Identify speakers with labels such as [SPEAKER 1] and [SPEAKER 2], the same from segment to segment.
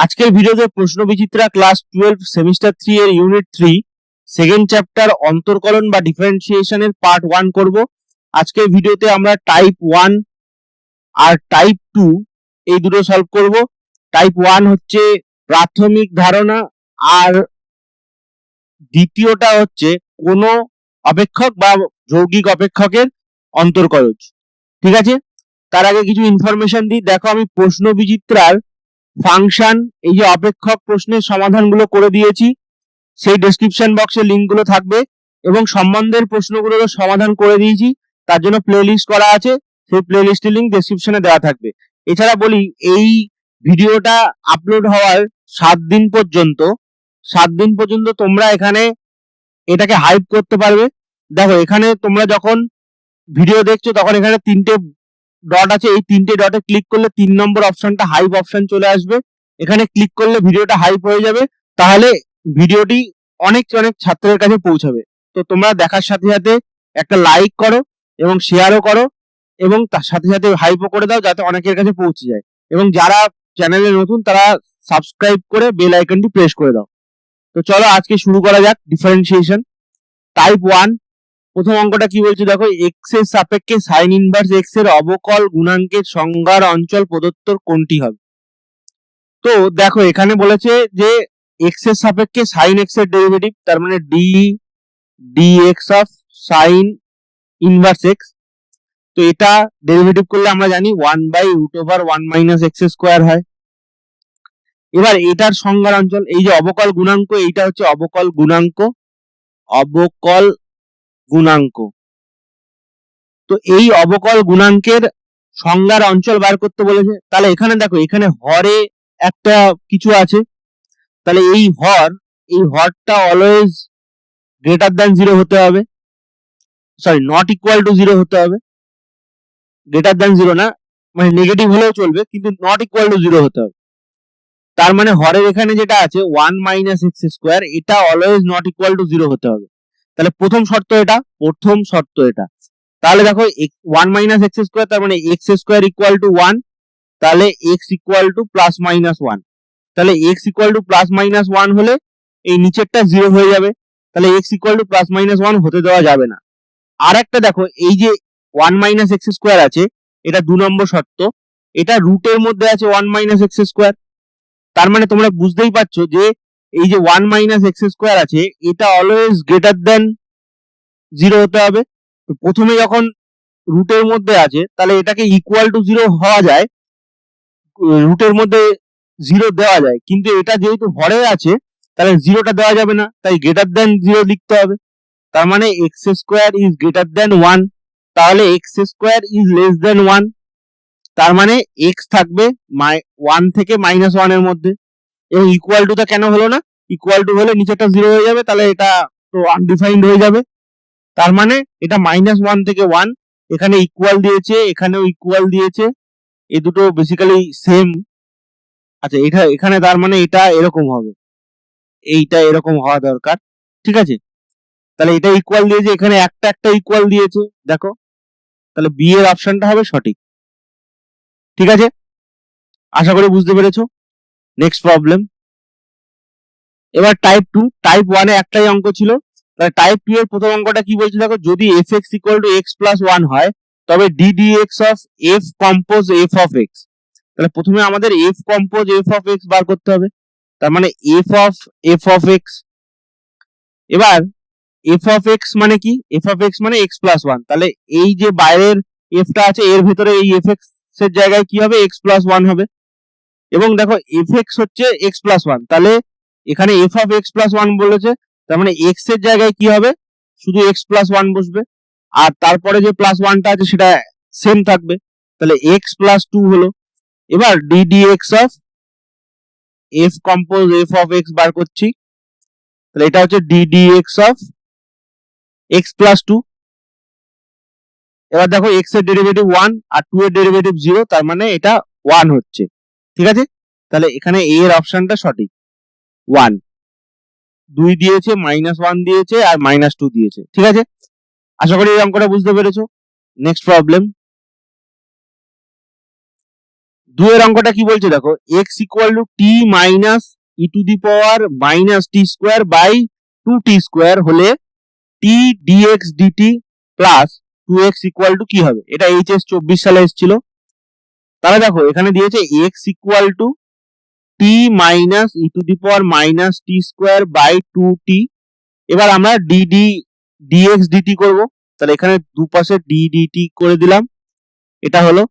[SPEAKER 1] আজকের ভিডিওতে প্রশ্ন বিচিত্রা ক্লাস 12 সেমিস্টার 3 এর ইউনিট 3 সেকেন্ড চ্যাপ্টার অন্তর্কলন বা ডিফারেন্সিয়েশনের পার্ট 1 করব। আজকের ভিডিওতে আমরা টাইপ 1 আর টাইপ 2 এই দুটো সলভ করব। টাইপ 1 হচ্ছে প্রাথমিক ধারণা আর দ্বিতীয়টা হচ্ছে কোন অপেক্ষক বা যৌগিক অপেক্ষকের অন্তর্কলজ। ঠিক আছে, তার আগে কিছু ইনফরমেশন দিই। দেখো, আমি প্রশ্ন বিচিত্রার ফাংশন এই যে অপেক্ষক প্রশ্নের সমাধানগুলো করে দিয়েছি, সেই ডেসক্রিপশন বক্সে লিঙ্কগুলো থাকবে এবং সম্বন্ধের প্রশ্নগুলোরও সমাধান করে দিয়েছি, তার জন্য প্লেলিস্ট করা আছে, সেই প্লেলিস্টের লিঙ্ক ডেসক্রিপশনে দেওয়া থাকবে। এছাড়া বলি, এই ভিডিওটা আপলোড হওয়ার 7 দিন পর্যন্ত তোমরা এখানে এটাকে হাইপ করতে পারবে। দেখো, এখানে তোমরা যখন ভিডিও দেখছো তখন এখানে 3টে ডট আছে, এই 3টে ডটে ক্লিক করলে 3 নম্বর অপশনটা হাইপ অপশন চলে আসবে। এখানে ক্লিক করলে ভিডিওটা হাইপ হয়ে যাবে, তাহলে ভিডিওটি অনেক ছাত্রের কাছে পৌঁছাবে। তো তোমরা দেখার সাথে সাথে একটা লাইক করো এবং শেয়ারও করো এবং তার সাথে সাথে হাইপও করে দাও, যাতে অনেকের কাছে পৌঁছে যায়। এবং যারা চ্যানেলে নতুন তারা সাবস্ক্রাইব করে বেল আইকনটি প্রেস করে দাও। তো চলো আজকে শুরু করা যাক ডিফারেন্সিয়েশন। টাইপ 1 প্রথম অঙ্কটা কি বলছে দেখো, এক্স এর সাপেক্ষে সাইন ইনভার্স এক্স এর অবকল গুণাঙ্কের সংজ্ঞার অঞ্চল প্রদত্ত কোনটি হবে। তো দেখো, এখানে বলেছে যে এক্স এর সাপেক্ষে সাইন এক্স এর ডেরিভেটিভ, তার মানে D x of sign inverse x. তো এটা ডেরিভেটিভ করলে আমরা জানি 1/√1 - হয়। এবার এটার সংজ্ঞার অঞ্চল, এই যে অবকল গুণাঙ্ক, এইটা হচ্ছে অবকল গুণাঙ্ক। তো এই অবকল গুণাঙ্কের সংজ্ঞার অঞ্চল বার করতে বলেছে। তাহলে এখানে দেখো, এখানে হরে একটা কিছু আছে, তাহলে এই হরটা অলওয়েজ গ্রেটার দ্যান 0 হতে হবে, সরি নট ইকুয়াল টু 0 হতে হবে। গ্রেটার দ্যান 0 না, মানে নেগেটিভ হলেও চলবে, কিন্তু নট ইকুয়াল টু 0 হতে হবে। তার মানে হরের এখানে যেটা আছে 1 - x², এটা অলওয়েজ নট ইকুয়াল টু 0 হতে হবে। তাহলে প্রথম শর্ত এটা। তাহলে দেখো 1 - x², তার মানে x² ইকুয়াল টু 1, তাহলে x equal two plus minus 1। তাহলে x equal two plus minus 1 হলে এই নিচেরটা 0 হয়ে যাবে, তাহলে x equal two plus minus 1 হতে দেওয়া যাবে না। আর একটা দেখো, এই যে 1 - x² আছে, এটা 2 নম্বর শর্ত, এটা রুটের মধ্যে আছে 1 - x²। তার মানে তোমরা বুঝতেই পারছো যে এই যে 1 - x² আছে, এটা অলওয়েজ গ্রেটার দেন 0 হতে হবে। তো প্রথমে যখন রুটের মধ্যে আছে, তাহলে এটাকে ইকুয়াল টু 0 হওয়া যায়, রুটের মধ্যে 0 দেওয়া যায়, কিন্তু এটা যেহেতু হরে আছে তাহলে 0টা দেওয়া যাবে না, তাই গ্রেটার দেন 0 লিখতে হবে। তার মানে x² ইজ গ্রেটার দেন 1, তাহলে x² ইজ লেস দেন 1, তার মানে x থাকবে 1 থেকে -1 এর মধ্যে। এবং ইকুয়াল টু টা কেন হলো না, ইকুয়াল টু হলে নিচেটা 0 হয়ে যাবে, তাহলে এটা তো আনডিফাইন্ড হয়ে যাবে। তার মানে এটা -1 থেকে 1, এখানে ইকুয়াল দিয়েছে, এখানেও ইকুয়াল দিয়েছে, এই দুটো বেসিক্যালি সেম। আচ্ছা, এটা এখানে তার মানে এটা এরকম হবে, এইটা এরকম হওয়া দরকার। ঠিক আছে, তাহলে এটা ইকুয়াল দিয়েছে, এখানে একটা ইকুয়াল দিয়েছে, দেখো, তাহলে বি এর অপশনটা হবে সঠিক। ঠিক আছে, আশা করি বুঝতে পেরেছো। Next problem. এবার টাইপ 2। টাইপ 1 এ একটাই অঙ্ক ছিল, তাহলে টাইপ 2 এর প্রথম অঙ্কটা কি বলছে দেখো, যদি fx equal two x plus 1 হয়, তবে ddx of f compose f of x। তাহলে প্রথমে আমাদের f compose f of x বার করতে হবে, তার মানে f অফ x। এবার f অফ x মানে কি, f অফ x মানে x প্লাস 1, তাহলে এই যে বাইরের f টা আছে এর ভিতরে এই fx এর জায়গায় কি হবে, x প্লাস 1 হবে। এবং দেখো fx হচ্ছে x প্লাস 1, তাহলে এখানে f অফ x প্লাস 1 বলেছে, তার মানে x এর জায়গায় কি হবে, শুধু x প্লাস 1 বসবে, আর তারপরে যে প্লাস 1টা আছে সেটা সেম থাকবে, তাহলে x প্লাস 2 হলো। এবার ddx of f compose f of x বার করছি, তাহলে এটা হচ্ছে ddx অফ x প্লাস 2। এবার দেখো x এর ডেরিভেটিভ 1 আর 2 এর ডেরিভেটিভ 0, তার মানে এটা 1 হচ্ছে। ঠিক আছে, তাহলে এখানে a এর অপশনটা সঠিক, 1। 2 দিয়েছে, -1 দিয়েছে আর -2 দিয়েছে। ঠিক আছে, আশা করি এই অঙ্কটা বুঝতে পেরেছো। Next problem. দুয়ের অঙ্কটা কি বলছে দেখো, x equal to t minus e to the power minus t square by 2t square হলে t dx DT plus 2x equal to কি হবে? এটা এইচএস 24 সালে এসেছিল। তাহলে দেখো এখানে দিয়েছে x equal to t minus e to the power minus t square by 2t। এবার আমরা ডিএক্স ডিটি করবো, তাহলে এখানে দুপাশে ডিটি করে দিলাম, এটা হলো।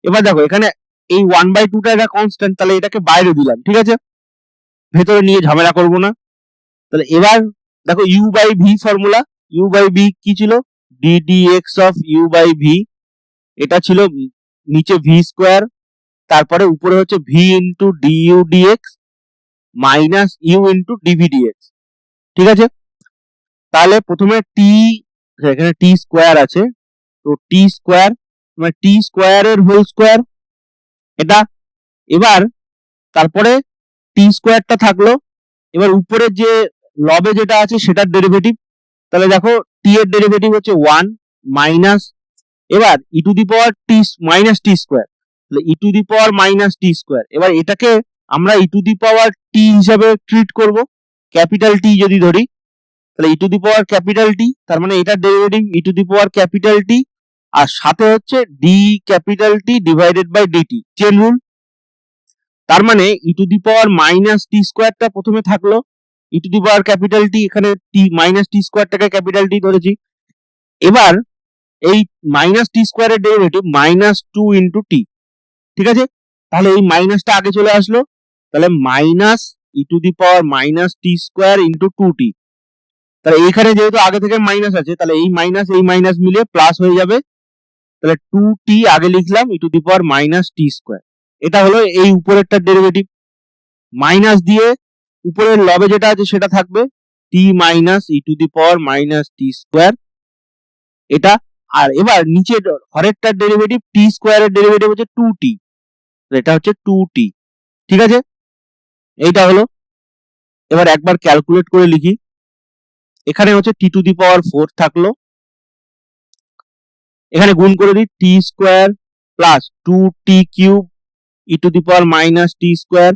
[SPEAKER 1] এবার দেখো এখানে এই 1/2টা এটা কনস্ট্যান্ট, তাহলে এটাকে বাইরে দিলাম, ঠিক আছে, ভেতরে নিয়ে ঝামেলা করব না। তাহলে এবার দেখো u by v formula, u by v কি ছিল? D d x of u by v, এটা ছিল নিচে ভি স্কোয়ার, তারপরে উপরে হচ্ছে v into d u d x minus u into d v d x, ঠিক আছে। তাহলে প্রথমে টি, এখানে টি স্কোয়ার আছে, তো টি স্কোয়ার মানে টি স্কোয়ারের হোল স্কোয়ার এটা। এবার তারপরে টি স্কোয়ারটা থাকলো, এবার উপরে যে লবে যেটা আছে সেটার ডেরিভেটিভ, তাহলে দেখো টি এর ডেরিভেটিভ হচ্ছে 1 মাইনাস, এবার e to the power t minus t square, তাহলে e to the power minus t square. এবার এটাকে আমরা ই টু দি পাওয়ার টি হিসাবে ট্রিট করব, ক্যাপিটাল টি যদি ধরি, তাহলে e to the power capital টি, তার মানে এটার derivative e to the power capital t, আর সাথে হচ্ছে d capital t divided by dt, chain rule. তার মানে ই টু দি পাওয়ার মাইনাস টি স্কোয়ারটা প্রথমে থাকলো, ই টু দি পাওয়ার ক্যাপিটাল টি, এখানে টি মাইনাস টি স্কোয়ারটাকে ক্যাপিটাল টি ধরেছি। এবার এই মাইনাস টি স্কোয়ারের ডেরিভেটিভ মাইনাস 2 ইন্টু টি, ঠিক আছে। তাহলে এই মাইনাসটা আগে চলে আসলো, তাহলে minus e to the power minus t square into 2t। তাহলে এইখানে যেহেতু আগে থেকে মাইনাস আছে, তাহলে এই মাইনাস মিলে প্লাস হয়ে যাবে, তাহলে 2t আগে লিখলাম e to the power minus t square. এটা হলো এই উপরেরটার ডেরিভেটিভ, মাইনাস দিয়ে উপরের লবে যেটা আছে সেটা থাকবে t minus e to the power minus t square, এটা। আর এবার নিচে হরেরটার ডেরিভেটিভ টি স্কোয়ারের ডেরিভেটিভ হচ্ছে 2t, এটা হচ্ছে 2t, ঠিক আছে, এইটা হলো। এবার একবার ক্যালকুলেট করে লিখি, এখানে হচ্ছে টি টু দি পাওয়ার 4 থাকলো, এখানে গুণ করে দিই t square plus 2t cube e to the power minus t square,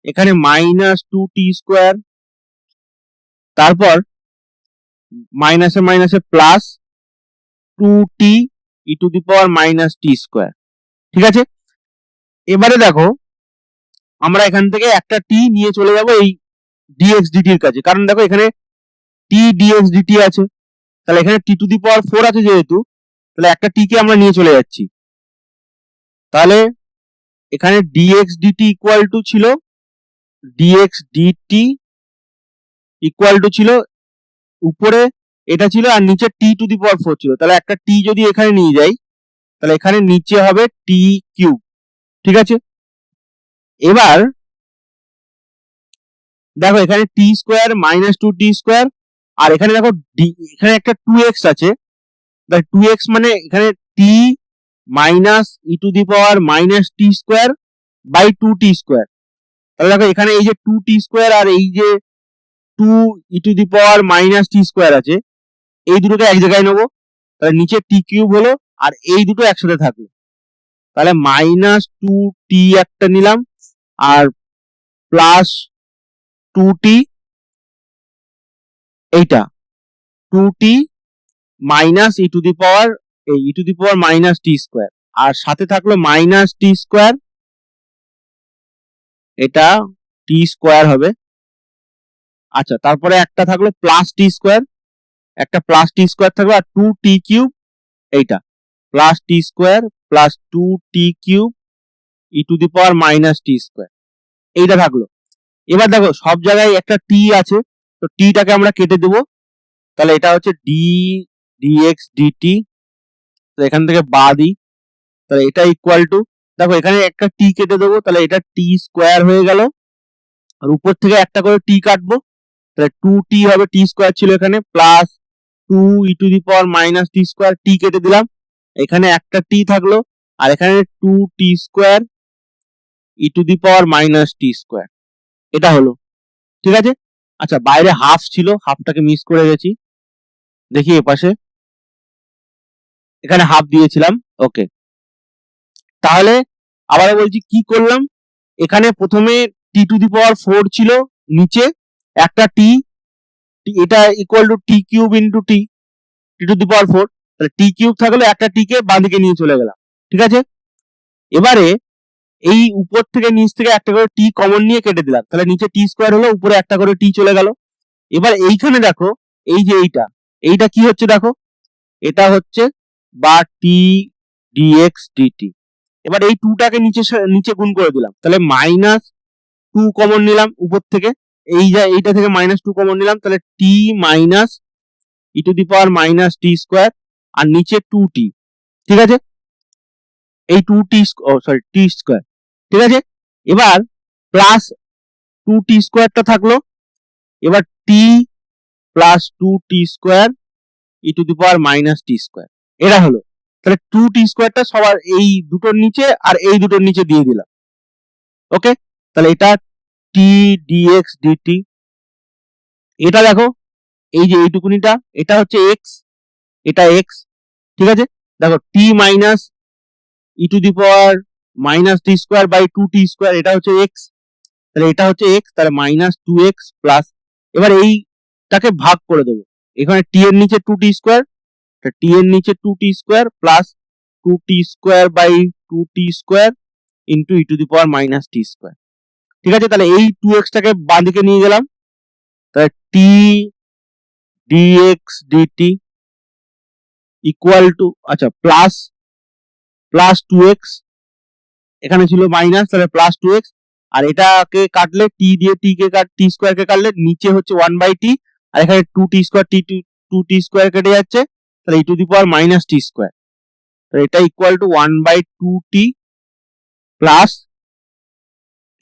[SPEAKER 1] এখানে মাইনাস 2t স্কোয়ার, তারপর মাইনাসে মাইনাসে plus 2t e to the power minus t square, ঠিক আছে। এবারে দেখো আমরা এখান থেকে একটা টি নিয়ে চলে যাব এই ডিএক্স ডিটি এর কাছে, কারণ দেখো এখানে টি ডিএক্স ডিটি আছে, তাহলে এখানে টি টু দি পাওয়ার 4 আছে যেহেতু, তাহলে একটা টি কে আমরা নিয়ে চলে যাচ্ছি। তাহলে এখানে ডিএক্স ডিটি ইকুয়াল টু ছিল ডিএক্স ডিটি ইকুয়াল টু ছিল উপরে এটা ছিল আর নিচে টি টু দি পাওয়ার 4 ছিল, তাহলে একটা টি যদি এখানে নিয়ে যাই তাহলে এখানে নিচে হবে টি কিউব, ঠিক আছে। এবার দেখো এখানে t square minus 2t square, আর এখানে দেখো এখানে একটা 2x আছে, 2x মানে এখানে t minus e to the power minus t square by 2t square. তাহলে দেখো এখানে এই যে 2t স্কোয়ার আর এই যে 2 e to the power minus t square আছে, এই দুটোকে এক জায়গায় নেবো, তাহলে নিচে টি কিউব হলো আর এই দুটো একসাথে থাকলো, তাহলে মাইনাস 2t একটা নিলাম আর প্লাস 2t, এইটা 2t minus e to the power এই e to the power minus t square, আর সাথে থাকলো মাইনাস টি স্কোয়ার, এটা টি স্কোয়ার হবে। আচ্ছা, তারপরে একটা থাকলো প্লাস টি স্কোয়ার, একটা প্লাস টি স্কোয়ার থাকলো, আর 2t কিউব, এইটা plus T square plus 2t cube e to the power minus t square, এইটা থাকলো। এবার দেখো সব জায়গায় একটা টি আছে, তো টিটাকে আমরা কেটে দেবো, তাহলে এটা হচ্ছে ডি ডিএক্স ডিটি, তো এখান থেকে বাদি, তাহলে এটা ইকুয়াল টু, দেখো এখানে একটা টি কেটে দেবো, তাহলে এটা টি স্কোয়ার হয়ে গেল, আর উপর থেকে একটা করে টি কাটবো, তাহলে 2t হবে, টি স্কোয়ার ছিল এখানে, plus 2 e to the power minus t square, t কেটে দিলাম, এখানে একটা টি থাকলো, আর এখানে 2t square e to the power minus t square, এটা হলো, ঠিক আছে। আচ্ছা, বাইরে হাফ ছিল, হাফটাকে মিস করে গেছি, দেখি এপাশে এখানে হাফ দিয়েছিলাম, ওকে। তাহলে আবার বলছি কি করলাম, এখানে প্রথমে টি টু দি পাওয়ার 4 ছিল, নিচে একটা টি, এটা equal to t cube into t to the power 4, তাহলে টি কিউব থাকলে একটা টি কে বাঁ দিকে নিয়ে চলে গেলাম। ঠিক আছে, এবারে এই উপর থেকে নিচ থেকে একটা করে টি কমন নিয়ে কেটে দিলাম, তাহলে নিচে টি স্কোয়ার হলো, উপরে একটা করে টি চলে গেল। এবার এইখানে দেখো, এই যে এইটা কি হচ্ছে দেখো, এটা হচ্ছে বা টি ডিএক্স ডিটি। এবার এই 2টাকে নিচে গুণ করে দিলাম, তাহলে -2 কমন নিলাম উপর থেকে, এইটা থেকে -2 কমন নিলাম, তাহলে t minus e to the power minus t square, আর নিচে 2t। ঠিক আছে, এই 2t টি স্কোয়ার। ঠিক আছে, এবার প্লাস 2t স্কোয়ারটা থাকলো, এবার t plus 2t square e to the power minus t square, এটা হলো। তাহলে 2t স্কোয়ারটা সবার এই দুটোর নিচে আর এই দুটোর নিচে দিয়ে দিলাম। ওকে, তাহলে এটা টি ডিএক্স ডিটি। এটা দেখো, এই যে এইটুকুনিটা, এটা হচ্ছে এক্স, এটা এক্স। ঠিক আছে, দেখো t minus e to the power minus t square by 2t square, এটা হচ্ছে এক্স, তাহলে এটা হচ্ছে এক্স, তাহলে -2x প্লাস, এবার এইটাকে ভাগ করে দেবো, এখানে টি এর নিচে 2t স্কোয়ার, টি এর নিচে 2t square plus 2t square by 2t square into e to the power minus t square. ঠিক আছে, তাহলে এই 2x টাকে বাঁ দিকে নিয়ে গেলাম, তাহলে টি ডিএক্স ডিটি ইকুয়াল টু, আচ্ছা প্লাস 2x, এখানে ছিল মাইনাস, তাহলে প্লাস 2x, আর এটাকে কাটলে টি দিয়ে টি স্কোয়ার কে কাটলে নিচে হচ্ছে 1/t, আর এখানে 2t স্কোয়ার টি স্কোয়ার কেটে যাচ্ছে, তাহলে e to the power minus t square, তাহলে এটা equal to 1/2t plus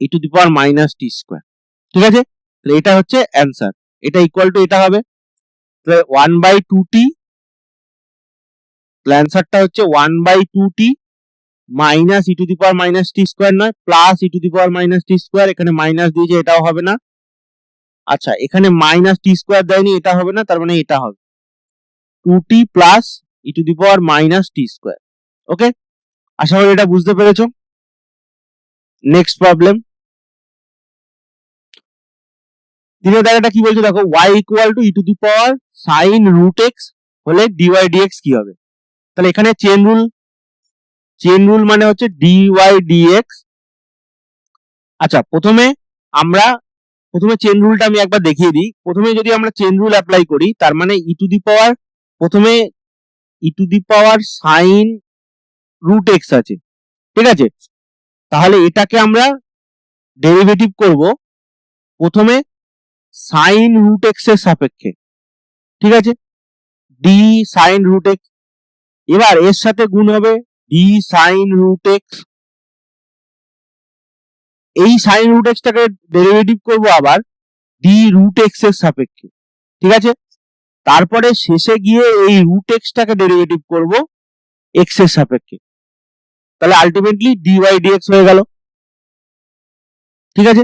[SPEAKER 1] e to the power minus t square. ঠিক আছে, তাহলে এটা হচ্ছে অ্যান্সার, এটা ইকুয়াল টু এটা হবে, তাহলে 1/2t, অ্যান্সারটা হচ্ছে 1/2t minus e to the power minus t square নয়, plus e to the power minus t square, এখানে মাইনাস দিয়েছে, এটাও হবে না। আচ্ছা, এখানে মাইনাস টি স্কোয়ার দেয়নি, এটা হবে না, তার মানে এটা হবে 2t plus e to the power minus t square. Okay, আশা করি এটা বুঝতে পেরেছো। নেক্সট প্রবলেম, তিনের দাগেটা কি বলছে দেখো, y equal to e to the power sine root x হলে ডিওয়াই ডিএক্স কি হবে। তাহলে এখানে চেন রুল মানে হচ্ছে ডিওয়াই ডিএক্স। আচ্ছা, প্রথমে চেন রুলটা আমি একবার দেখিয়ে দিই। প্রথমে যদি আমরা চেন রুল অ্যাপ্লাই করি, তার মানে ই টু দি পাওয়ার, প্রথমে e to the power sine root x আছে। ঠিক আছে, তাহলে এটাকে আমরা ডেরিভেটিভ করব প্রথমে সাইন রুট এক্স এর সাপেক্ষে। ঠিক আছে, ডি সাইন রুট এক্স, এবার এর সাথে গুণ হবে ডি সাইন রুট এক্স, এই সাইন রুট এক্সটাকে ডেরিভেটিভ করব আবার ডি রুট এক্স এর সাপেক্ষে। ঠিক আছে, তারপরে শেষে গিয়ে এই রুট এক্সটাকে ডেরিভেটিভ করব এক্স এর সাপেক্ষে, তাহলে আলটিমেটলি ডিওয়াই ডিএক্স হয়ে গেল। ঠিক আছে,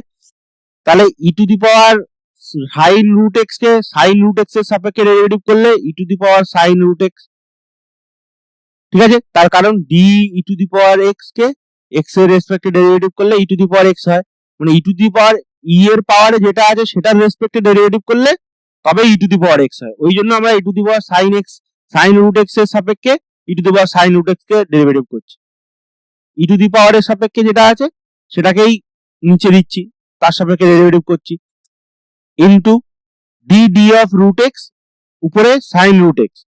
[SPEAKER 1] তাহলে e to the power sine root x কে সাইন রুট এক্স এর সাপেক্ষে ডেরিভেটিভ করলে e to the power sine root x. ঠিক আছে, তার কারণ d e to the power x কে এক্স এর রেসপেক্টে ডেরিভেটিভ করলে e to the power x হয়, মানে ই টু দি পাওয়ার ই এর পাওয়ারে যেটা আছে সেটার রেসপেক্টে ডেরিভেটিভ করলে তবে ই টু দি পাওয়ার এক্স হয়। ওই জন্য আমরা e to the power sine root x এর সাপেক্ষে e to the power sine root x কে ডেরিভেটিভ করছি। ই টু দি পাওয়ার এর সাপেক্ষে যেটা আছে সেটাকেই নিচে দিচ্ছি, তার সাপেক্ষে ডেরিভেটিভ করছি, into d of root x উপরে সাইন রুট এক্স।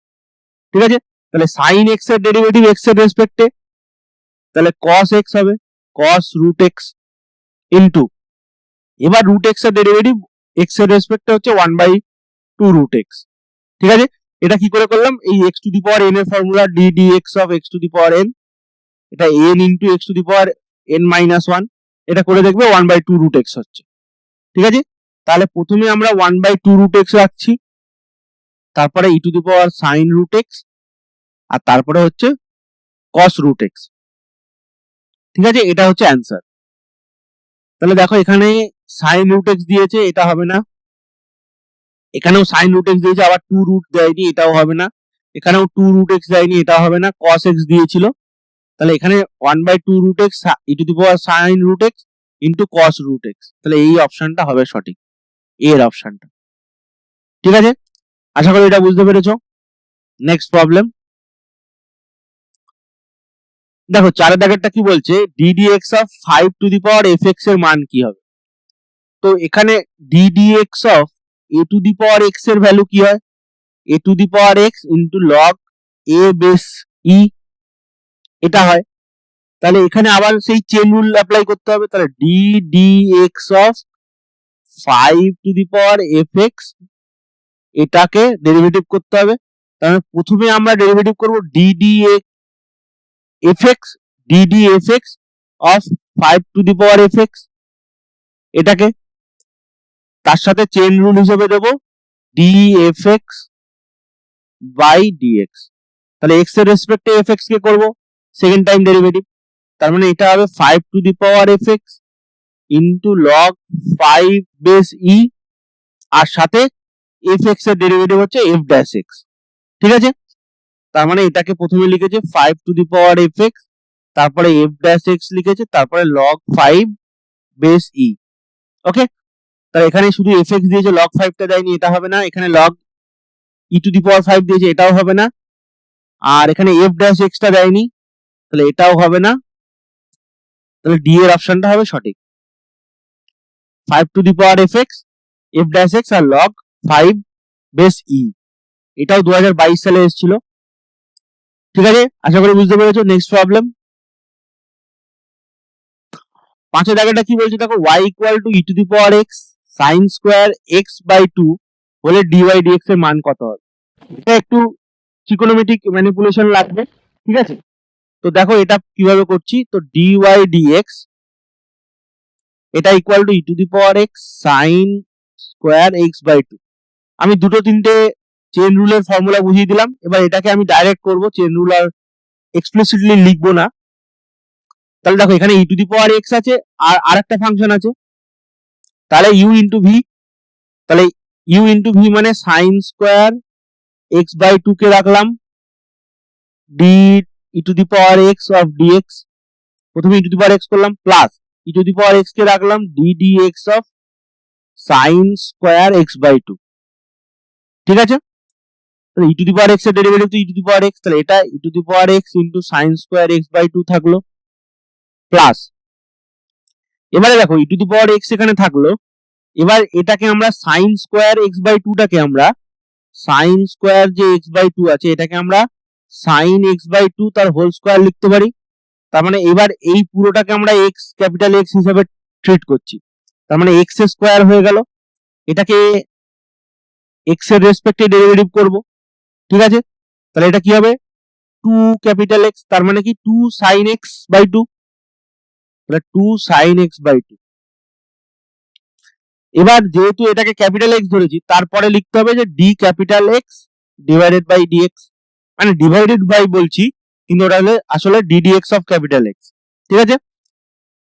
[SPEAKER 1] ঠিক আছে, তাহলে সাইন এক্স এর ডেরিভেটিভ এক্স এর রেসপেক্টে, তাহলে cos x হবে cos রুট এক্স ইনটু, এবার রুট এক্স এর ডেরিভেটিভ এক্স এর রেসপেক্টে হচ্ছে 1/2 রুট এক্স। ঠিক আছে, এটা কি করে করলাম, এই x to the power n এর formula D dx of x to the power n, এটা n into x to the power n minus 1, এটা করে দেখবে 1/2 রুট এক্স হচ্ছে। ঠিক আছে, তাহলে প্রথমে আমরা 1/2 রুট এক্স রাখছি, তারপরে e to the power sine root x, আর তারপরে হচ্ছে cos রুট এক্স। ঠিক আছে, এটা হচ্ছে অ্যান্সার। তাহলে দেখো এখানে সাইন রুট এক্স দিয়েছে, এটা হবে না, এখানেও সাইন রুট এক্স দিয়েছে, আবার 2 রুট দেয়নি, এটাও হবে না, এখানেও 2 রুট এক্স দেয়নি, এটা হবে না, cos এক্স দিয়েছিল, তাহলে এখানে 1/2 √x e⁻sin√x ইন্টু cos√x, তাহলে এই অপশনটা হবে সঠিক, এর অপশনটা। ঠিক আছে, আশা করি এটা বুঝতে পেরেছো। নেক্সট প্রবলেম দেখো, 4 দাগেরটা কি বলছে, ddx অফ 5 এর মান কি হবে। তো এখানে ddx অফ a⁻x এর ভ্যালু কি হয়, a⁻x into log a base e, এটা হয়। তাহলে এখানে আবার সেই চেন রুল অ্যাপ্লাই করতে হবে, তাহলে ddx অফ 5 এটাকে ডেরিভেটিভ করতে হবে। তাহলে প্রথমে আমরা ডেরিভেটিভ করব ddfx অফ 5 এটাকে, তার সাথে চেন রুল হিসেবে দেব dfx বাই dx। তাহলে x এর রেসপেক্টে fx কে করব সেকেন্ড টাইম ডেরিভেটিভ, তার মানে এটা হবে 5 ইন্টু লগ 5 বেস e, আর সাথে fx এর ডেরিভেটিভ হচ্ছে f'(x). ঠিক আছে, তার মানে এটাকে প্রথমে লিখেছে 5 তারপরে f'(x) লিখেছে, তারপরে log 5 বেস e। ওকে, তাহলে এখানে শুধু fx দিয়েছে, log 5 টা দেয়নি, এটা হবে না। এখানে log e⁻5 দিয়েছে, এটাও হবে না। আর এখানে f'(x) টা দেয়নি, তাহলে এটাও হবে না। তাহলে ডি এর অপশনটা হবে সঠিক, 5 f'(x) আর log 5 বেস e। এটাও 2022 সালে এসেছিল। ঠিক আছে, আশা করি বুঝতে পেরেছো। নেক্সট প্রবলেম 5 দাগেরটা কি বলছে দেখো, y = e⁻x sin² x/2 হলে dy/dx এর মান কত হবে। এটা একটু ট্রিগোনোমেট্রিক ম্যানিপুলেশন লাগবে। ঠিক আছে, তো দেখো এটা কিভাবে করছি। তো dy/dx এটা equal two e⁻x sin² x/2। আমি দুটো তিনটে চেন রুলের ফর্মুলা বুঝিয়ে দিলাম, এবার এটাকে আমি ডাইরেক্ট করব, চেন রুল আর এক্সপ্লিসিটলি লিখবো না। তাহলে দেখো এখানে e⁻x আছে আর আরেকটা ফাংশন আছে, তাহলে u ইন্টু ভি, তাহলে u ইন্টু ভি মানে sin² x/2 কে রাখলাম e⁻x অফ dx, প্রথমে e⁻x করলাম, প্লাস e⁻x কে রাখলাম ddx অফ sin² x/2। ঠিক আছে, তাহলে e⁻x এর ডেরিভেটিভ তো e⁻x, তাহলে এটা e⁻x ইন্টু sin² x/2 থাকলো, প্লাস এবারে দেখো e⁻x এখানে থাকলো, এবার এটাকে আমরা sin² x/2 টাকে আমরা sin² যে x/2 আছে এটাকে আমরা sin x/2 তার হোল স্কয়ার লিখতে পারি। তার মানে এবার এই পুরোটাকে আমরা x ক্যাপিটাল X হিসেবে ট্রিট করছি, তার মানে x এর স্কয়ার হয়ে গেল। এটাকে x এর রেসপেক্টে ডেরিভেটিভ করব। ঠিক আছে, তাহলে এটা কি হবে 2 ক্যাপিটাল X, তার মানে কি 2 sin x/2, তাহলে 2 sin x/2। এবার যেহেতু এটাকে ক্যাপিটাল X ধরেছি, তারপরে লিখতে হবে যে d capital X divided by dx, মানে ডিভাইডেড বাই বলছি কিন্তু ওটা হলো আসলে ddx অফ ক্যাপিটাল X। ঠিক আছে,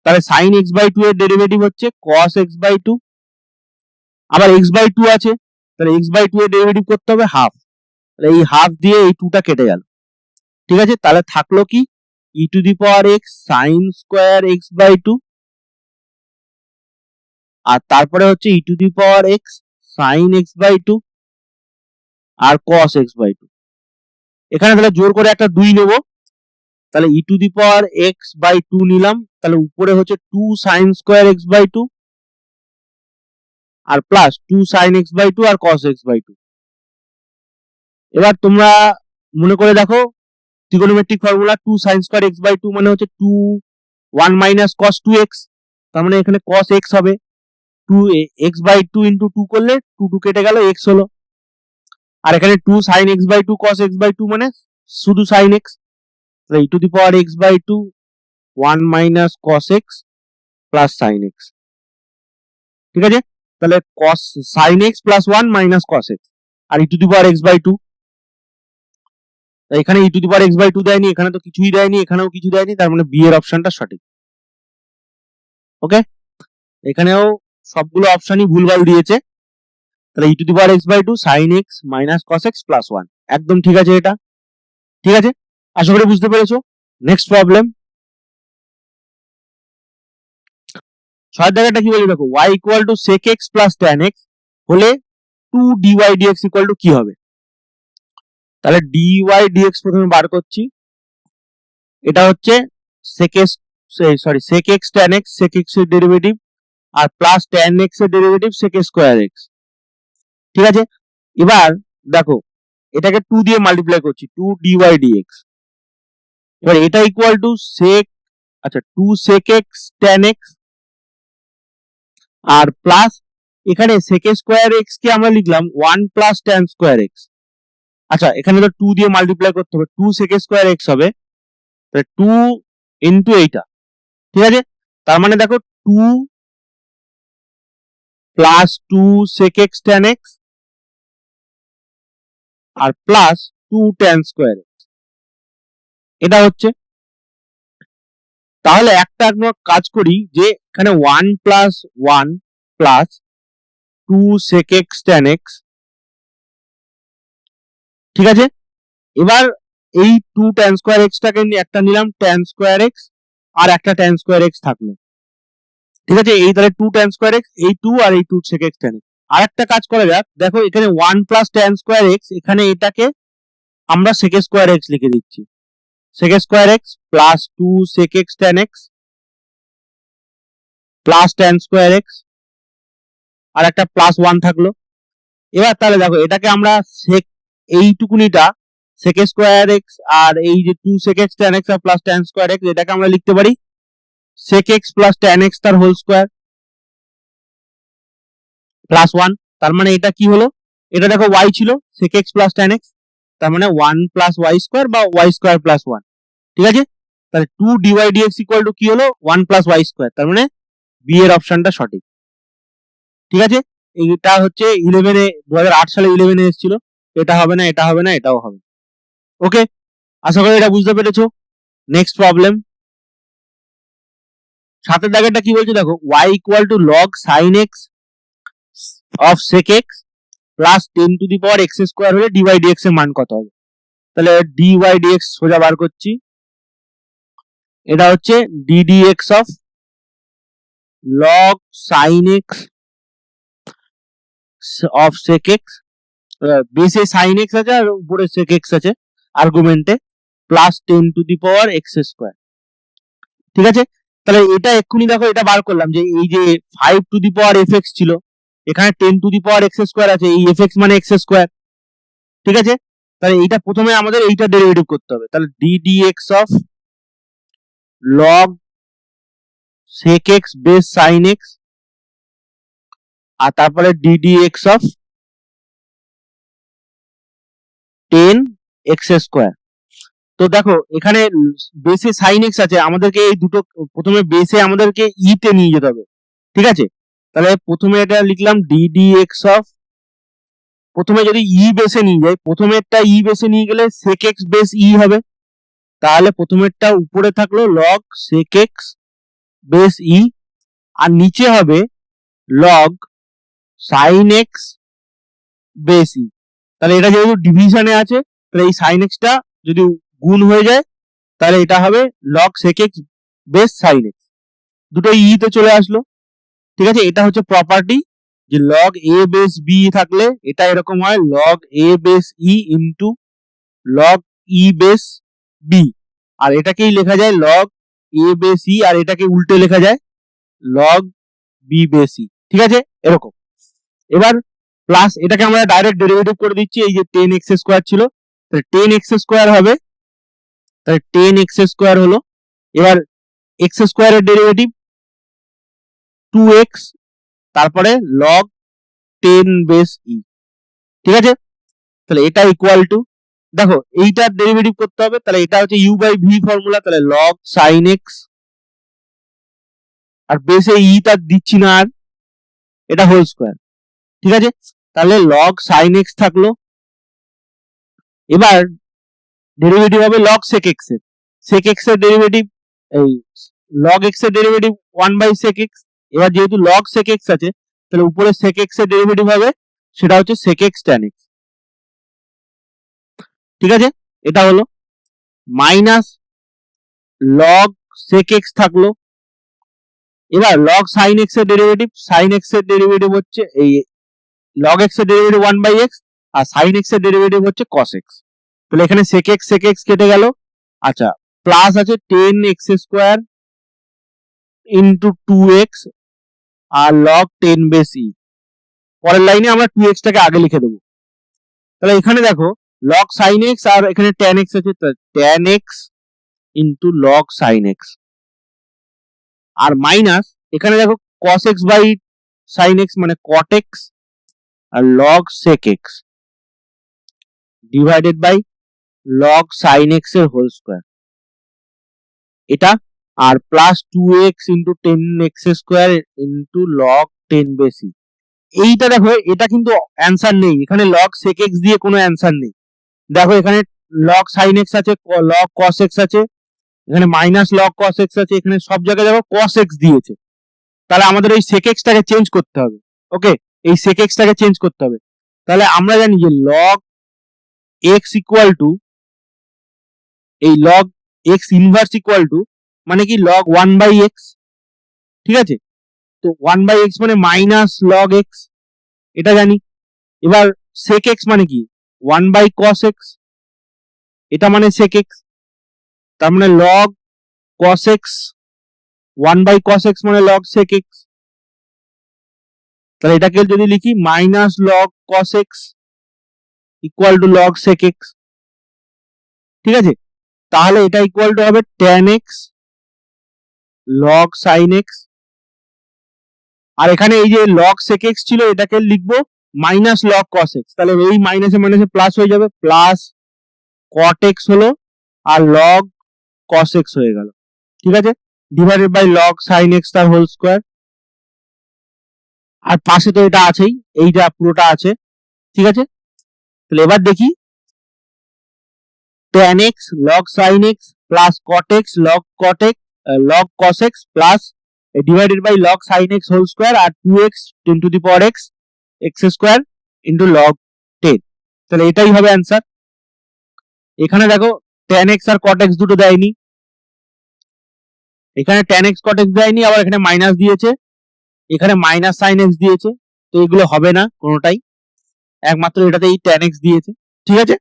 [SPEAKER 1] তাহলে sin x/2 এর ডেরিভেটিভ হচ্ছে cos x/2, আবার x/2 আছে, তাহলে x/2 এর ডেরিভেটিভ করতে হবে হাফ, তাহলে এই হাফ দিয়ে এই 2টা কেটে গেল। ঠিক আছে, তাহলে থাকলো কি e⁻x sin² x/2, আর তারপরে হচ্ছে e⁻x sin x/2 আর cos x/2। এখানে তাহলে জোর করে একটা 2 নেব, তাহলে e⁻x/2 নিলাম, তাহলে উপরে হচ্ছে 2 sin² x/2 আর প্লাস 2 sin x/2 আর cos x/2। এবার তোমরা মনে করে দেখো ট্রিগোনোমেট্রিক ফর্মুলা 2 sin² x/2 মানে হচ্ছে 1 minus cos 2x, তার মানে এখানে cos x হবে, 2 x/2 ইন্টু 2 করলে 2 কেটে গেল, x হলো। আর এখানে 2 sin x/2 cos x/2 মানে শুধু sin x, তাহলে e⁻x/2 1 minus cos x plus sin x। ঠিক আছে, তাহলে cos sin x plus 1 minus cos x আর e⁻x/2, এখানে e⁻x/2 দেয়নি, এখানে তো কিছুই দেয়নি, এখানেও কিছু দেয়নি, তার মানে বি এর অপশনটা সঠিক। ওকে, এখানেও সবগুলো অপশনই ভুলভাল দিয়েছে, তাহলে e⁻x/2 sin x minus cos x plus 1 একদম ঠিক আছে এটা। ঠিক আছে, আশা করি বুঝতে পেরেছো। নেক্সট প্রবলেম 6 জায়গাটা কি বলি দেখো, y equal to sec x plus tan x হলে 2 dy dx ইকুয়াল টু কি হবে? তাহলে dy dx প্রথমে বার করছি, এটা হচ্ছে sec x sec x tan x, sec x এর ডেরিভেটিভ আর প্লাস tan x এর ডেরিভেটিভ sec স্কয়ার x, ঠিক আছে। এবার দেখো এটাকে 2 দিয়ে মাল্টিপ্লাই করছি, 2 dy dx, এবার এটা equal to sec 2 sec x tan x আর প্লাস এখানে sec স্কয়ার x কে আমরা লিখলাম 1 প্লাস tan স্কয়ার x। আচ্ছা এখানে তো 2 দিয়ে মাল্টিপ্লাই করতে হবে, 2 sec স্কয়ার x হবে, তাহলে 2 ইনটু এইটা, ঠিক আছে। তার মানে দেখো 2 plus 2 sec x tan x আর প্লাস 2 tan স্কয়ার x, এটা হচ্ছে। তাহলে একটা কাজ করি যে এখানে 1 plus 1 plus 2 sec x tan x, ঠিক আছে। এবার এই 2 tan স্কয়ার x টাকে একটা নিলাম tan স্কয়ার x আর একটা tan স্কয়ার x থাকলো, ঠিক আছে। এই তাহলে 2 tan স্কয়ার x, এই 2 আর এই 2 sec x tan x। আর একটা কাজ করা যাক, দেখো এখানে 1 প্লাস tan স্কয়ার x, এখানে এটাকে আমরা sec স্কয়ার x লিখে দিচ্ছি, sec square x plus 2 sec x tan x plus tan square x আর একটা প্লাস 1 থাকলো। এবার তাহলে দেখো এটাকে আমরা এইটুকুনিটা sec স্কয়ার x আর এই যে 2 sec x tan x আর প্লাস tan স্কয়ার x, এটাকে আমরা লিখতে পারি sec x plus tan x তার হোল স্কয়ার প্লাস 1। তার মানে এটা কি হলো, এটা দেখো y ছিল sec x plus tan x, তার মানে 1 প্লাস y স্কয়ার বা y স্কয়ার প্লাস 1, ঠিক আছে। তাহলে 2 dy dx ইকুয়াল টু কি হলো, 1 প্লাস y স্কয়ার, তার মানে বি এর অপশনটা সঠিক, ঠিক আছে। এটা হচ্ছে 11 এ 2008 সালে 11 এ এসেছিল, এটা হবে না, এটা হবে না, এটাও হবে না। ওকে, আশা করি এটা বুঝতে পেরেছো। নেক্সট প্রবলেম 7 এর দাগেরটা কি বলছে দেখো, y equal to log sin x of sec x plus 10 to the power x square হলে dy dx এর মান কত হবে? তাহলে dy dx সোজা বার করছি, এটা হচ্ছে ddx of log sin x of sec x, বেসে sin x আছে আর উপরে sec x আছে আর্গুমেন্টে, plus 10 to the power x square, ঠিক আছে। তাহলে এটা এক্ষুনি দেখো এটা বার করলাম যে এই যে 5 টু দি পাওয়ার fx ছিল, এখানে 10 to the power x square আছে, এই fx মানে x স্কয়ার, ঠিক আছে। তাহলে এইটা প্রথমে আমাদের এইটা ডেরিভেটিভ করতে হবে, তাহলে ddx of log sec x base sin x আর তারপরে ddx অফ 10 x স্কয়ার। তো দেখো এখানে বেসে sin x আছে, আমাদেরকে এই দুটো প্রথমে বেসে আমাদেরকে ই তে নিয়ে যেতে হবে, ঠিক আছে। তাহলে প্রথমে এটা লিখলাম ddx অফ, প্রথমে যদি ই বেসে নিয়ে যাই, প্রথমেরটা ই বেসে নিয়ে গেলে sec x বেস ই হবে, তাহলে প্রথমেরটা উপরে থাকলো log sec x বেস ই আর নিচে হবে log sin x বেস ই। তাহলে এটা যেহেতু ডিভিশনে আছে, তাহলে এই sin x টা যদি গুণ হয়ে যায় তাহলে এটা হবে log sec x base sin x, দুটো ই তে চলে আসলো, ঠিক আছে। এটা হচ্ছে প্রপার্টি যে log a বেস b থাকলে এটা এরকম হয় log a base E into log e base b, আর এটাকেই লেখা যায় log a বেস ই আর এটাকে উল্টে লেখা যায় log b বেস ই, ঠিক আছে এরকম। এবার প্লাস এটাকে আমরা ডাইরেক্ট ডেরিভেটিভ করে দিচ্ছি, এই যে 10x স্কয়ার ছিল তাহলে 10x স্কয়ার হবে, তাহলে 10x স্কয়ার হলো, এবার x স্কয়ারের ডেরিভেটিভ 2x তারপরে log 10 বেস ই, ঠিক আছে। তাহলে এটা ইকুয়াল টু, দেখো এইটার ডেরিভেটিভ করতে হবে, তাহলে এটা হচ্ছে u বাই v ফর্মুলা, তাহলে log sin x আর বেসে ই তা দিচ্ছি না আর, এটা হোল স্কয়ার, ঠিক আছে। তাহলে log sin x থাকলো, এবার ডেরিভেটিভ হবে log sec x এর, sec x এর ডেরিভেটিভ এই log x এর ডেরিভেটিভ 1 বাই sec x, এবার যেহেতু log sec x আছে তাহলে উপরে sec x এর ডেরিভেটিভ হবে, সেটা হচ্ছে sec x tan x, ঠিক আছে। এটা হলো মাইনাস লগ sec x থাকলো। এবার লগ সাইন এক্স এর ডেরিভেটিভ, সাইন এক্স এর ডেরিভেটিভ হচ্ছে এই লগ এক্স এর ডেরিভেটিভ 1/x, আর সাইন এক্স এর ডেরিভেটিভ হচ্ছে cos x। তাহলে এখানে sec x কেটে গেল। আচ্ছা, প্লাস আছে 10x স্কোয়ার ইন্টু 2x আর লগ 10 বেস ই। পরের লাইনে আমরা 2x টাকে আগে লিখে দেবো। তাহলে এখানে দেখো লগ সাইন এক্স আর এখানে tan x আছে, tan x into log sine x, আর মাইনাস এখানে দেখো cos x by sine x মানে cot x আর log sec x divided by log sine x এর হোল স্কোয়ার এটা, আর plus 2x into 10x square into log 10 base e. এইটা দেখো এটা কিন্তু অ্যান্সার নেই, এখানে লগ sec x দিয়ে কোনো অ্যান্সার নেই। দেখো এখানে লগ সাইন এক্স আছে, লগ cos x আছে, এখানে মাইনাস লগ cos x আছে, এখানে সব জায়গায় দেখো cos x দিয়েছে। তাহলে আমাদের এই sec x টাকে চেঞ্জ করতে হবে। ওকে, এই sec x টাকে চেঞ্জ করতে হবে। তাহলে আমরা জানি যে লগ x ইকুয়াল টু এই log x inverse equal to মানে কি লগ 1/x, ঠিক আছে? তো 1/x মানে মাইনাস লগ x, এটা জানি। এবার sec x মানে কি 1/cos x, এটা মানে sec x, তার মানে log cos x 1/cos x মানে লগ sec x। তাহলে এটাকে যদি লিখি minus log cos x equal two log sec x, ঠিক আছে? তাহলে এটা ইকুয়াল টু হবে tan x log sin x, আর এখানে এই যে লগ sec x ছিল এটাকে লিখবো মাইনাস লগ cos x, তাহলে এই মাইনাসে মাইনাসে প্লাস হয়ে যাবে, প্লাস cot x হলো আর লগ cos x হয়ে গেল, ঠিক আছে? Divided by log sin x তার হোল স্কোয়ার, আর পাশে তো এটা আছেই, এইটা পুরোটা আছে, ঠিক আছে? তাহলে এবার দেখি tan x log sin x plus cot x log cos x plus divided by log sin x whole square R 2x 10 to the power x x square into log 10। তাহলে এটাই হবে অ্যান্সার। এখানে দেখো tan x আর cot x দুটো দেয়নি, এখানে tan x cot x দেয়নি, আবার এখানে মাইনাস দিয়েছে, এখানে মাইনাস sin x দিয়েছে, তো এগুলো হবে না কোনোটাই, একমাত্র এটাতেই tan x দিয়েছে, ঠিক আছে?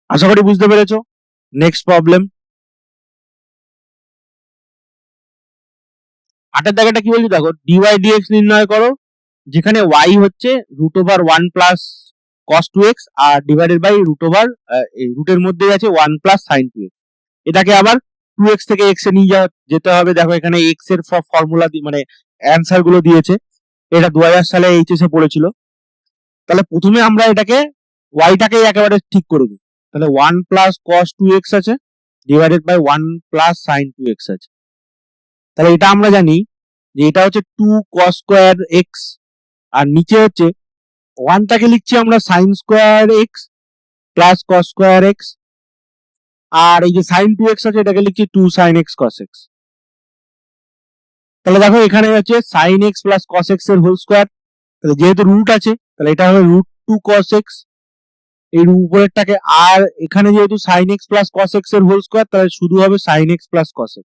[SPEAKER 1] আশা করি বুঝতে পেরেছো। নেক্সট প্রবলেম 8 দাগেটা কি বলছি দেখো, dy dx নির্ণয় করো যেখানে y হচ্ছে √1 প্লাস cos 2x আর ডিভাইডেড বাই রুটের মধ্যে আছে 1 প্লাস sin 2x। এটাকে আবার 2x থেকে x এ নিয়ে যেতে হবে। দেখো এখানে x এর সব ফর্মুলা মানে অ্যান্সার গুলো দিয়েছে, এটা 2000 সালে এইচএস এ পড়েছিল। তাহলে প্রথমে আমরা এটাকে y টাকে একেবারে ঠিক করে দিই। তাহলে 1 প্লাস cos 2x আছে divided by 1 plus sin 2x আছে। তাহলে এটা আমরা জানি যে এটা হচ্ছে 2 cos স্কয়ার x, আর নিচে হচ্ছে 1 টাকে লিখছি আমরা sin square x plus cos square x, আর এই যে sin 2x আছে এটাকে লিখছি 2 sin x cos x। তাহলে দেখো এখানে হচ্ছে sin x plus cos x এর হোল স্কয়ার, তাহলে যেহেতু রুট আছে তাহলে এটা হবে √2 cos x এই উপরেরটাকে, আর এখানে যেহেতু sin x plus cos x এর হোল স্কয়ার তাহলে শুধু হবে sin x plus cos x,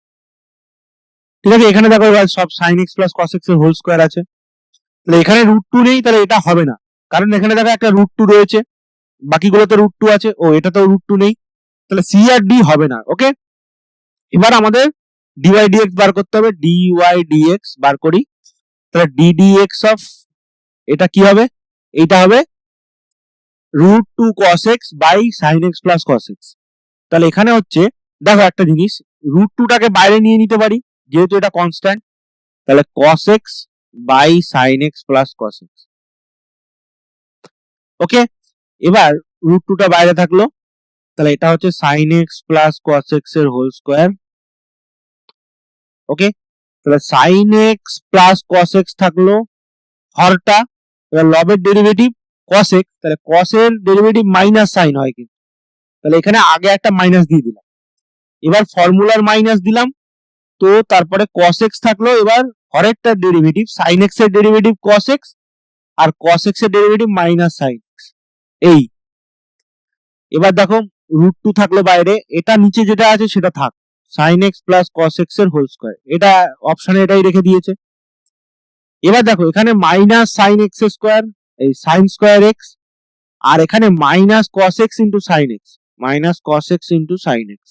[SPEAKER 1] ঠিক আছে? এখানে দেখো এবার সব sin x plus cos x এর হোল স্কয়ার আছে, তাহলে এখানে √2 নেই, তাহলে এটা হবে না, কারণ এখানে দেখো একটা √2 রয়েছে, বাকিগুলোতে √2 আছে, ও এটাতেও √2 নেই, তাহলে সি আর ডি হবে না। ওকে, এবার আমাদের dy dx বার করতে হবে, dy dx বার করি। তাহলে ddx অফ এটা কি হবে, এটা হবে √2 cos x by sin x plus cos x। তাহলে এখানে হচ্ছে দেখো একটা জিনিস, √2 টাকে বাইরে নিয়ে নিতে পারি যেহেতু এটা কনস্ট্যান্ট, তাহলে cos x by sin x plus cos x। Okay, এবার √2 টা বাইরে থাকলো, তাহলে এটা হচ্ছে sin x plus cos x এর হোল স্কয়ার। ওকে, তাহলে sin x plus cos x থাকলো হরটা, এবার লবের ডেরিভেটিভ cos x, তাহলে cos এর ডেরিভেটিভ মাইনাস sin হয় কিন্তু, তাহলে এখানে আগে একটা মাইনাস দিয়ে দিলাম, এবার ফর্মুলার মাইনাস দিলাম, তো তারপরে cos x থাকলো, এবার হরেরটার ডেরিভেটিভ sin x এর ডেরিভেটিভ cos x আর cos x এর ডেরিভেটিভ মাইনাস sin x। এই এবার দেখো √2 থাকলো বাইরে, এটা নিচে যেটা আছে সেটা থাক, sine x plus cos x এর হোল স্কোয়ার, এটা অপশনে এটাই রেখে দিয়েছে। এবার দেখো এখানে মাইনাস সাইন এক্স স্কোয়ার, এই সাইন স্কোয়ার এক্স, আর এখানে minus cos x into sine x, minus cos x into sine x,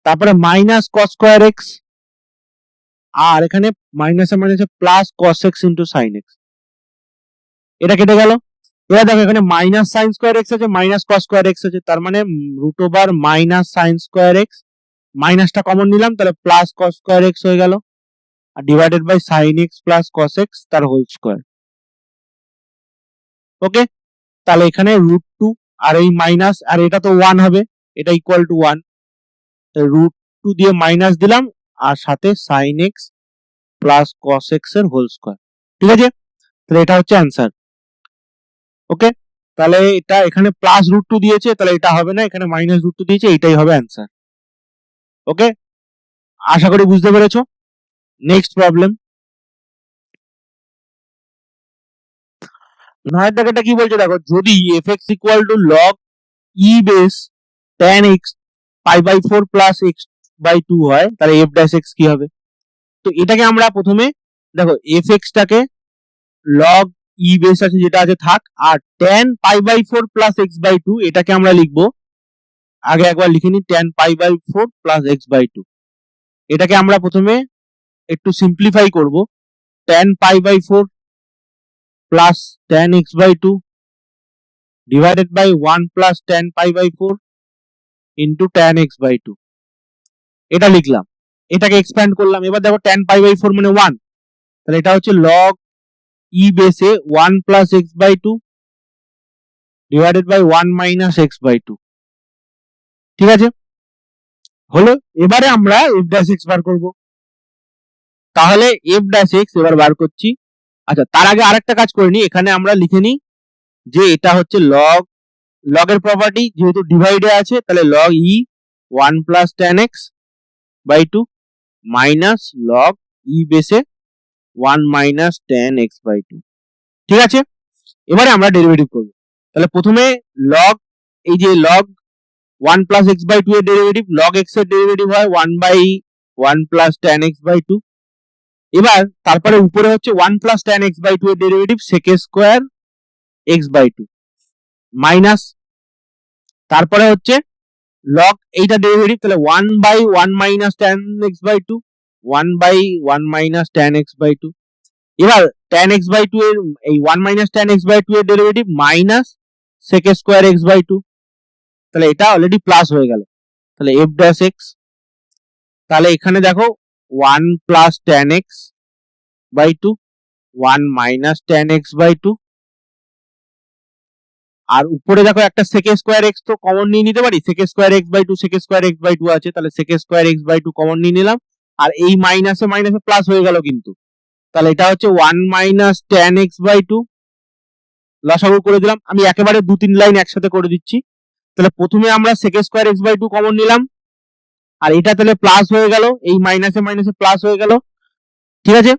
[SPEAKER 1] তারপরে মাইনাস কস স্কোয়ার এক্স, আর এখানে মাইনাসে মাইনাসে plus cos x into sine x, এটা কেটে গেল। এবার দেখো এখানে মাইনাস সাইন স্কোয়ার এক্স আছে, মাইনাস কস স্কোয়ার এক্স আছে, তার মানে root over minus sine square x, মাইনাসটা কমন নিলাম তাহলে প্লাস কস স্কোয়ার এক্স হয়ে গেল, আর divided by sine x plus cos x তার হোল স্কোয়ার। ওকে, তাহলে এখানে রুট টু আর এই মাইনাস, আর এটা তো 1 হবে, এটা ইকুয়াল টু 1, রুট টু দিয়ে মাইনাস দিলাম আর সাথে sine x plus cos x এর হোল স্কোয়ার। ঠিক আছে, তাহলে এটা হচ্ছে অ্যান্সার। ওকে, তাহলে এটা এখানে প্লাস রুট টু দিয়েছে, তাহলে এটা হবে না, এখানে মাইনাস রুট টু দিয়েছে, এইটাই হবে অ্যান্সার। ওকে, আশা করি বুঝতে পেরেছো। নেক্সট প্রবলেম, 9 টাকাটা কি বলছে দেখো, যদি fx equal to log e base tan x pi by 4 plus x by 2 হয়, তাহলে f ড্যাশ x কি হবে? তো এটাকে আমরা প্রথমে দেখো fx টাকে log e বেস আছে যেটা আছে থাক, আর tan pi by 4 plus x by 2 এটাকে আমরা লিখবো, আগে একবার লিখে নি, tan pi by 4 plus x by 2, এটাকে আমরা প্রথমে একটু সিম্পলিফাই করব, tan pi by 4 plus tan x by 2 divided by 1 plus tan pi by 4 into tan x by 2, এটা লিখলাম, এটাকে এক্সপ্যান্ড করলাম। এবার দেখো tan পাই বাই 4 মানে 1, তাহলে এটা হচ্ছে log e বেসে 1 plus x by 2 divided by 1 minus x by 2। ঠিক আছে, হলো। এবারে আমরা f ড্যাশ x বার করব, তাহলে f ড্যাশ x এবার বার করছি। আচ্ছা, তার আগে আরেকটা কাজ করে নি, এখানে আমরা লিখে নিই যে এটা হচ্ছে log এর প্রপার্টি, যেহেতু ডিভাইডে আছে তাহলে log e 1 plus tan x by 2 minus log e বেসে 1 মাইনাস tan x বাই 2। ঠিক আছে, এবারে আমরা ডেরিভেটিভ করব, তাহলে প্রথমে log, এই যে log 1 প্লাস x বাই 2 এর ডেরিভেটিভ, log x এর ডেরিভেটিভ হয় 1 by 1 plus tan x by 2। এবার তারপরে উপরে হচ্ছে 1 প্লাস tan x বাই 2 এর derivative sec square x by 2 minus, তারপরে হচ্ছে log এইটা ডেরিভেটিভ, তাহলে 1 by 1 minus tan x by 2, 1 by 1 minus tan x by 2। এবার tan x বাই 2 এর এই 1 মাইনাস tan x বাই 2 এর derivative minus sec square x by 2, তাহলে এটা অলরেডি প্লাস হয়ে গেল, তাহলে f ড্যাশ x, তাহলে এখানে দেখো 1 plus tan x by 2, 1 minus tan x by 2, আর উপরে দেখো একটা sec স্কয়ার x তো কমন নিয়ে নিতে পারি, sec square x by 2, sec square x by 2 আছে, তাহলে sec square x by 2 common নিয়ে নিলাম, আর এই মাইনাসে মাইনাসে প্লাস হয়ে গেল কিন্তু, তাহলে এটা হচ্ছে 1 মাইনাস tan x বাই 2, লসাগু করে দিলাম। আমি একেবারে 2-3 লাইন একসাথে করে দিচ্ছি, তাহলে প্রথমে আমরা sec square x by 2 common নিলাম, আর এটা তাহলে প্লাস হয়ে গেল, এই মাইনাসে মাইনাসে প্লাস হয়ে গেল। ঠিক আছে,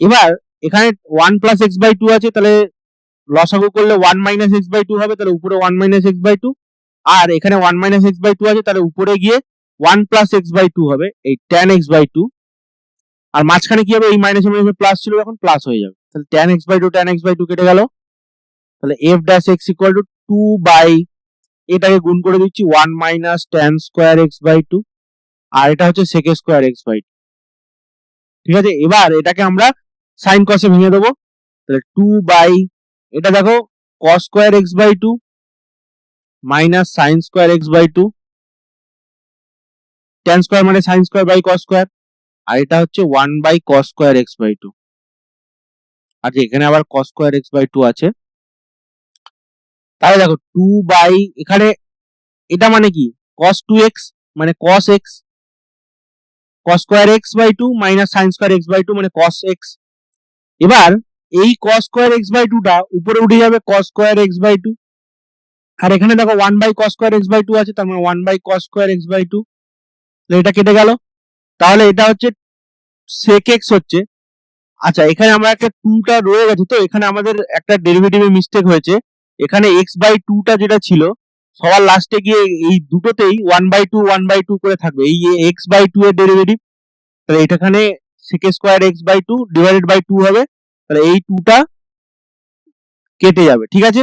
[SPEAKER 1] এবার এখানে 1 প্লাস x বাই 2 আছে, তাহলে লসাগু করলে 1 মাইনাস x বাই 2 হবে, তাহলে উপরে 1 মাইনাস x বাই 2, আর এখানে 1 মাইনাস x বাই 2 আছে, তাহলে উপরে গিয়ে 1 প্লাস x বাই 2 হবে, এই tan x বাই 2, আর মাঝখানে কি হবে, এই মাইনাসে মাইনাসে প্লাস ছিল, এখন প্লাস হয়ে যাবে, তাহলে tan x by 2 tan x by 2 কেটে গেল, তাহলে f dash x equal to 2 by, এটাকে গুণ করে দিচ্ছি 1 minus tan square x by 2, আর এটা হচ্ছে sec স্কয়ার x বাই 2। ঠিক আছে, এবার এটাকে আমরা sin cos এ ভেঙে দেবো, তাহলে 2 বাই, এটা দেখো cos square x by 2 minus sin square x by 2, tan square মানে sin square by cos square, আর এটা হচ্ছে 1 by cos square x by 2, আর এখানে আবার cos স্কয়ার x বাই 2 আছে, তাহলে দেখো 2 বাই, এখানে এটা মানে কি cos 2x মানে cos x, cos square x by 2 minus sin square x by 2 মানে cos x। এবার এই cos স্কয়ার x বাই 2 টা উপরে উঠে যাবে cos স্কয়ার x বাই 2, আর এখানে দেখো 1 by cos square x by 2 আছে, তার মানে 1 by cos square x by 2, তাহলে এটা কেটে গেল, তাহলে এটা হচ্ছে sec x হচ্ছে। আচ্ছা, এখানে আমরা একটা 2 টা রয়ে গেছে, তো এখানে আমাদের একটা ডেরিভেটিভে মিস্টেক হয়েছে, এখানে x বাই 2 টা যেটা ছিল সবার লাস্টে গিয়ে এই দুটোতেই 1/2 করে থাকবে। এই x/2 এর ডেরিভেটিভ, তাহলে এটাখানে sec square x/2 divided by 2 হবে, তাহলে এই 2টা কেটে যাবে, ঠিক আছে?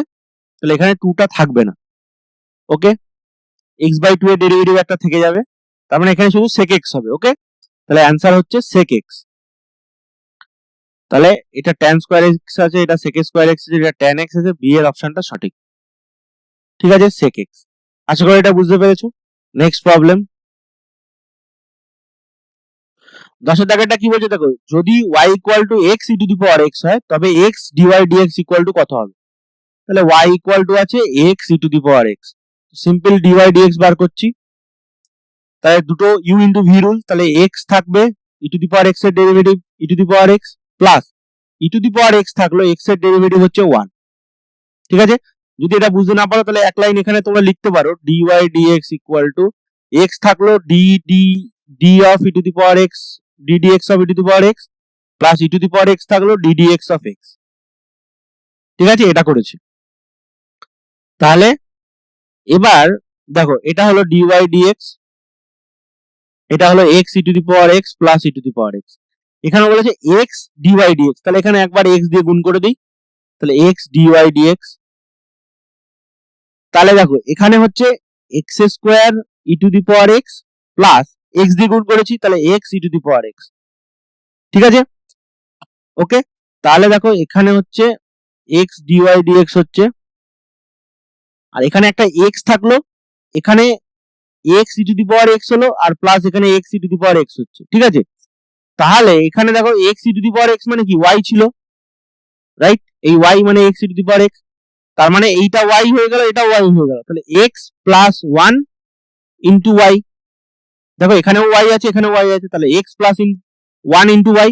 [SPEAKER 1] তাহলে এখানে 2টা থাকবে না। ওকে, x/2 এর ডেরিভেটিভ একটা থেকে যাবে, তার মানে এখানে শুধু sec x হবে। ওকে, তাহলে অ্যান্সার হচ্ছে sec x। তাহলে এটা tan স্কয়ার x আছে, এটা sec স্কয়ার x আছে, এটা tan x আছে, বি এর অপশনটা সঠিক, ঠিক আছে, sec x। আশা করি এটা বুঝতে পেরেছো। নেক্সট প্রবলেম 10 দাগেরটা কি বলছে দেখো, যদি y equal two x E to the power x হয় তবে x dy dx equal to কত হবে? তাহলে y ইকুয়াল টু আছে x E to the power x, simple dy dx বার করছি। তাহলে দুটো u ইনটু v রুল, তাহলে x থাকবে ই টু দি পাওয়ার x এর derivative e to the power x plus e to the power x থাকলো x এর derivative হচ্ছে 1, ঠিক আছে? যদি এটা বুঝতে না পারো তাহলে এক লাইন এখানে তোমরা লিখতে পারো dy dx equal to x থাকলো d of E to the power x ddx of E to the power x plus e to the power x থাকলো ddx অফ x, ঠিক আছে? এটা করেছি। তাহলে এবার দেখো এটা হলো dy dx, এটা হলো x E to the power x plus e to the power x, এখানে বলেছে x dy dx, তাহলে এখানে একবার x দিয়ে গুণ করে দিই, তাহলে x dy dx। তাহলে দেখো এখানে হচ্ছে x square E to the power x plus x দিয়ে গুণ করেছি, তাহলে x E to the power x, ঠিক আছে? ওকে, তাহলে দেখো এখানে হচ্ছে x dy dx হচ্ছে, আর এখানে একটা x থাকলো, এখানে x E to the power x হলো, আর প্লাস এখানে x E to the power x হচ্ছে, ঠিক আছে? তাহলে এখানে দেখো x E to the power x মানে কি y ছিল, রাইট? এই y মানে x E to the power x, তার মানে এইটা y হয়ে গেল, এটা y হয়ে গেল, তাহলে x প্লাস 1 ইনটু y, দেখো এখানেও y আছে এখানেও y আছে, তাহলে x প্লাস 1 ইনটু y,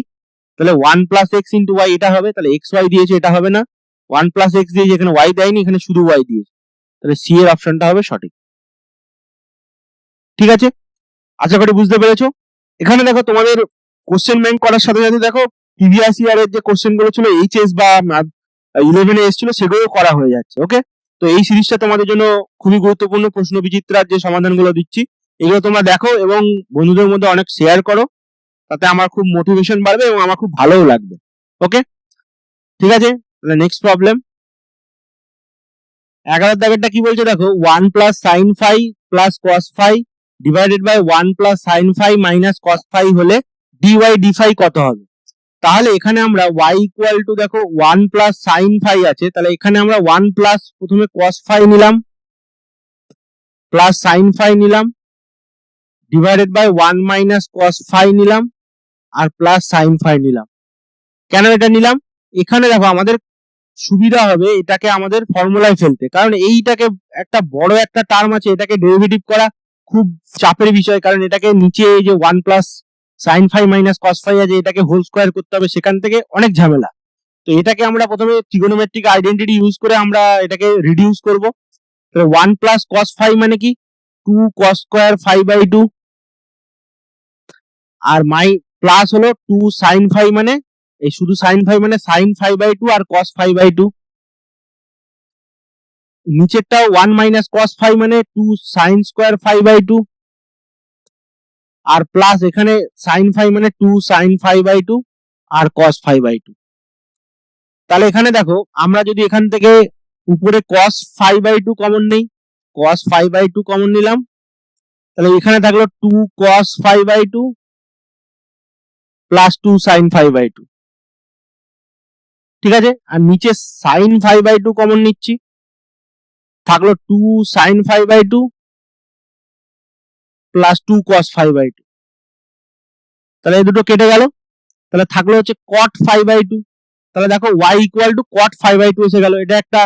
[SPEAKER 1] তাহলে 1 প্লাস x ইনটু y এটা হবে, তাহলে xy দিয়েছে এটা হবে না, 1 প্লাস x দিয়েছে, এখানে y দেয়নি, এখানে শুধু y দিয়েছে, তাহলে সি এর অপশনটা হবে সঠিক, ঠিক আছে? আশা করি বুঝতে পেরেছো। এখানে দেখো তোমাদের কোশ্চেন ব্যাংক করার সাথে সাথে দেখো প্রিভিয়াস ইয়ারের যে কোশ্চেন গুলো ছিল এইচএস বা 11 এ এসেছিল সেগুলো করা হয়ে যাচ্ছে। ওকে, তো এই সিরিজটা তোমাদের জন্য খুবই গুরুত্বপূর্ণ, প্রশ্ন বিচিত্রার যে সমাধানগুলো দিচ্ছি এগুলো তোমরা দেখো এবং বন্ধুদের মধ্যে অনেক শেয়ার করো, তাতে আমার খুব মোটিভেশন বাড়বে এবং আমার খুব ভালোও লাগবে। ওকে, ঠিক আছে, তাহলে নেক্সট প্রবলেম 11 দাগেরটা কি বলছে দেখো, 1 plus sine phi plus cos phi divided by 1 plus sine phi minus cos phi হলে ডিওয়াই ডি ফাই কত হবে? তাহলে এখানে আমরা y ইকুয়াল টু দেখো 1 প্লাস সাইন ফাই আছে, তাহলে এখানে আমরা 1 প্লাস প্রথমে কস ফাই নিলাম প্লাস সাইন ফাই নিলাম divided by 1 minus cos phi নিলাম আর প্লাস সাইন ফাই নিলাম। কেন এটা নিলাম? এখানে দেখো আমাদের সুবিধা হবে এটাকে আমাদের ফর্মুলায় ফেলতে, কারণ এইটাকে একটা বড় একটা টার্ম আছে, এটাকে ডেরিভেটিভ করা খুব চাপের বিষয়, কারণ এটাকে নিচে এই যে 1 plus sine phi minus cos phi আছে এটাকে হোল স্কয়ার করতে হবে, সেখান থেকে অনেক ঝামেলা। তো এটাকে আমরা প্রথমে ট্রিগোনোমেট্রিক আইডেন্টিটি ইউজ করে আমরা এটাকে রিডিউস করব। তাহলে 1 প্লাস কস ফাই মানে কি 2 কস স্কয়ার ফাই বাই 2, আর মাই প্লাস হলো 2 সাইন ফাই মানে এই শুধু সাইন ফাই মানে সাইন ফাই বাই 2 আর কস ফাই বাই 2, নিচেরটা 1 মাইনাস কস ফাই মানে 2 সাইন স্কয়ার ফাই বাই 2, আর প্লাস এখানে সাইন ফাই মানে 2 সাইন ফাই বাই 2 আর কস ফাই বাই 2। তাহলে এখানে দেখো আমরা যদি এখান থেকে উপরে cos 5/2 কমন নেই, cos 5/2 কমন নিলাম, তাহলে এখানে থাকলো 2 cos 5/2 প্লাস 2 sin 5/2, ঠিক আছে? আর নিচে sin 5/2 কমন নিচ্ছি, থাকলো 2 sin 5/2 প্লাস 2 cos 5/2, তাহলে এই দুটো কেটে গেল, তাহলে থাকলো হচ্ছে cot 5/2। তাহলে দেখো y ইকুয়াল টু cot 5/2 এসে গেল, এটা একটা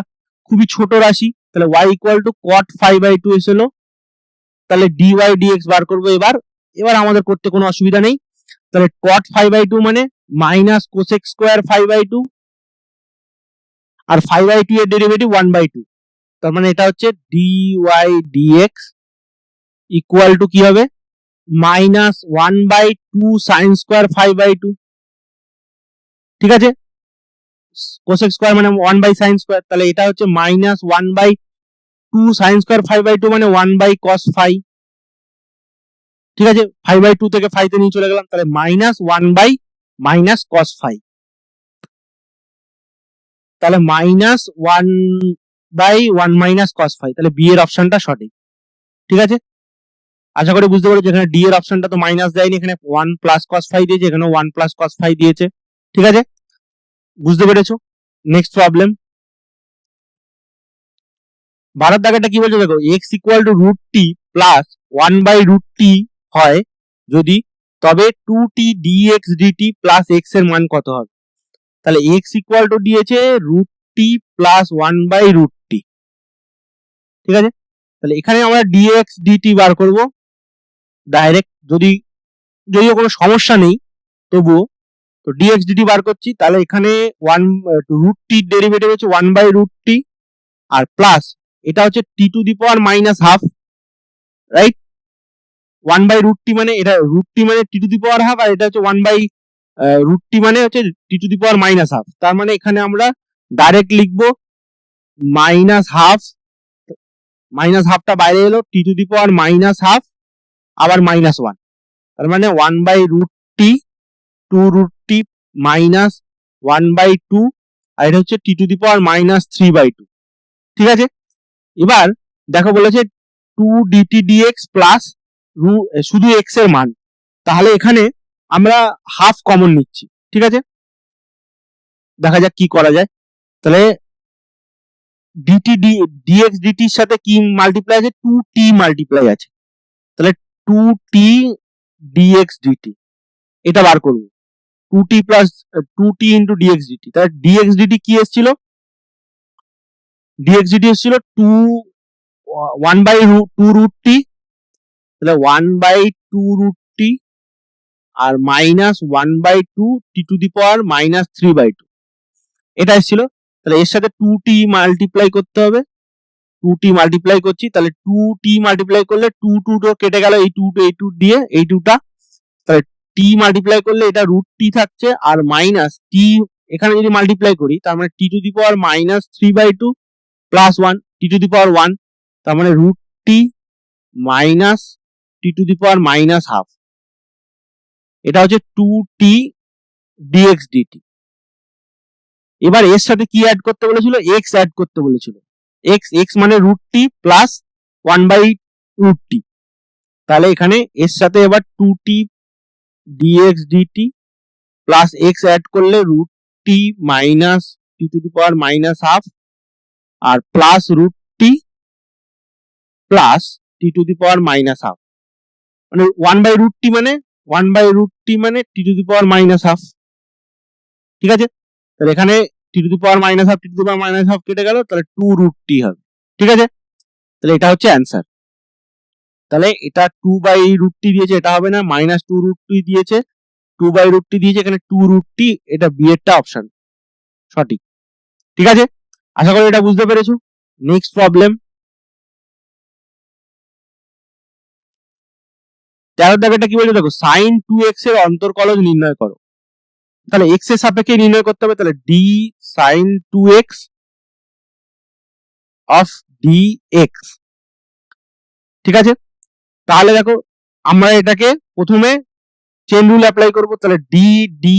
[SPEAKER 1] খুবই ছোট রাশি, তাহলে y ইকুয়াল টু cot 5/2 এসেলো। তাহলে dy dx বার করবো এবার, এবার আমাদের করতে কোনো অসুবিধা নেই। তাহলে cot 5/2 মানে মাইনাস cosec স্কয়ার 5/2 আর 5/2 এর ডেরিভেটিভ 1/2, তার মানে এটা হচ্ছে dy dx ইকুয়াল টু কি হবে মাইনাস 1/2 sin স্কয়ার 5/2, ঠিক আছে? cosec স্কয়ার মানে 1/sin স্কয়ার, তাহলে এটা হচ্ছে minus 1/2 two sine square five by two মানে ওয়ান বাই কস ফাই, ঠিক আছে, ফাইভ বাই টু থেকে ফাইতে নিয়ে চলে গেলাম, তাহলে minus one by minus cos phi, তাহলে minus one by one minus cos phi, তাহলে বি এর অপশনটা সঠিক। ঠিক আছে, আশা করি বুঝতে পারছো, এখানে ডি এর অপশনটা তো মাইনাস দেয়নি, এখানে ওয়ান প্লাস কস ফাই দিয়েছে, এখানে ওয়ান প্লাস কস ফাই দিয়েছে। ঠিক আছে, বুঝতে পেরেছো? নেক্সট প্রবলেম, ভারত দাগেটা কি বলছে দেখো, x equal to root t plus one by root t হয় যদি, তবে two t dx DT plus x এর মান কত হবে? তাহলে এক্স ইকুয়াল টু দিয়েছে root t plus one by root t. ঠিক আছে, তাহলে এখানে আমরা ডিএক্স ডিটি বার করব ডাইরেক্ট, যদিও কোনো সমস্যা নেই তবুও, তো ডিএক্স ডিটি বার করছি, তাহলে এখানে ওয়ান রুট টি ডেরিভেটিভ হচ্ছে ওয়ান বাই রুট টি, আর প্লাস এটা হচ্ছে t to the power minus half, right? One by root t মানে এটা রুট টি মানে t to the power half, আর এটা হচ্ছে ওয়ান বাই রুট টি মানে হচ্ছে t to the power minus half, তার মানে এখানে আমরা ডাইরেক্ট লিখবো মাইনাস হাফ, মাইনাস হাফটা বাইরে এলো, t to the power minus half আবার মাইনাস ওয়ান, তার মানে one by root t to root t minus one by two, আর এটা হচ্ছে t to the power minus three by two. ঠিক আছে, এবার দেখো বলেছে টু ডিটি ডিএক্স প্লাস শুধু এক্স এর মান, তাহলে এখানে আমরা হাফ কমন নিচ্ছি। ঠিক আছে, দেখা যাক কি করা যায়। তাহলে ডিটি ডিএক্স ডিটির সাথে কি মাল্টিপ্লাই আছে? টু টি মাল্টিপ্লাই আছে, তাহলে টু টি ডিএক্স ডিটি এটা বার করবো, two t plus two t into dx dt, তাহলে ডিএক্স ডিটি কি এসেছিল? ডিএক্স ডিটি এসেছিল to one by two root t, তাহলে one by two root t আর minus one by two t to the power minus three by two, এটা এসেছিল। তাহলে এর সাথে টু টি মাল্টিপ্লাই করতে হবে, টু টি মাল্টিপ্লাই করছি, তাহলে টু টি মাল্টিপ্লাই করলে টু টু তো কেটে গেল, এই টু দিয়ে এই টুটা, তাহলে টি মাল্টিপ্লাই করলে এটা রুট টি থাকছে, আর মাইনাস টি এখানে যদি মাল্টিপ্লাই করি, তার মানে t to the power minus three by two plus one t to the power one, তার মানে root t minus t to the power minus half, এটা হচ্ছে টু টি ডিএক্স ডিটি। এবার এর সাথে কি অ্যাড করতে বলেছিল? এক্স অ্যাড করতে বলেছিল, এক্স, এক্স মানে root t plus one by root t, তাহলে এখানে এর সাথে এবার two t dx DT plus x add করলে root t minus t to the power minus half আর plus root t plus t to the power minus half, মানে one by root t মানে t to the power minus half. ঠিক আছে, তাহলে এখানে t to the power minus half, T to the power minus half কেটে গেল, তাহলে two root টি হবে। ঠিক আছে, তাহলে এটা হচ্ছে অ্যান্সার। তাহলে এটা টু বাই রুট টি দিয়েছে, এটা হবে না, মাইনাস টু রুট টি দিয়েছে, টু বাই রুট টি দিয়েছে, এখানে টু রুট টি, এটা বি এরটা অপশন সঠিক। ঠিক আছে, আশা করি এটা বুঝতে পেরেছো। নেক্সট প্রবলেম, 13 দাগেটা কি বলছে দেখো, সাইন টু এক্স এর অন্তর্কলজ নির্ণয় করো। তাহলে এক্স এর সাপেক্ষে নির্ণয় করতে হবে, তাহলে d sine two x of d x. ঠিক আছে, তাহলে দেখো আমরা এটাকে প্রথমে চেন রুল অ্যাপ্লাই করবো, তাহলে d d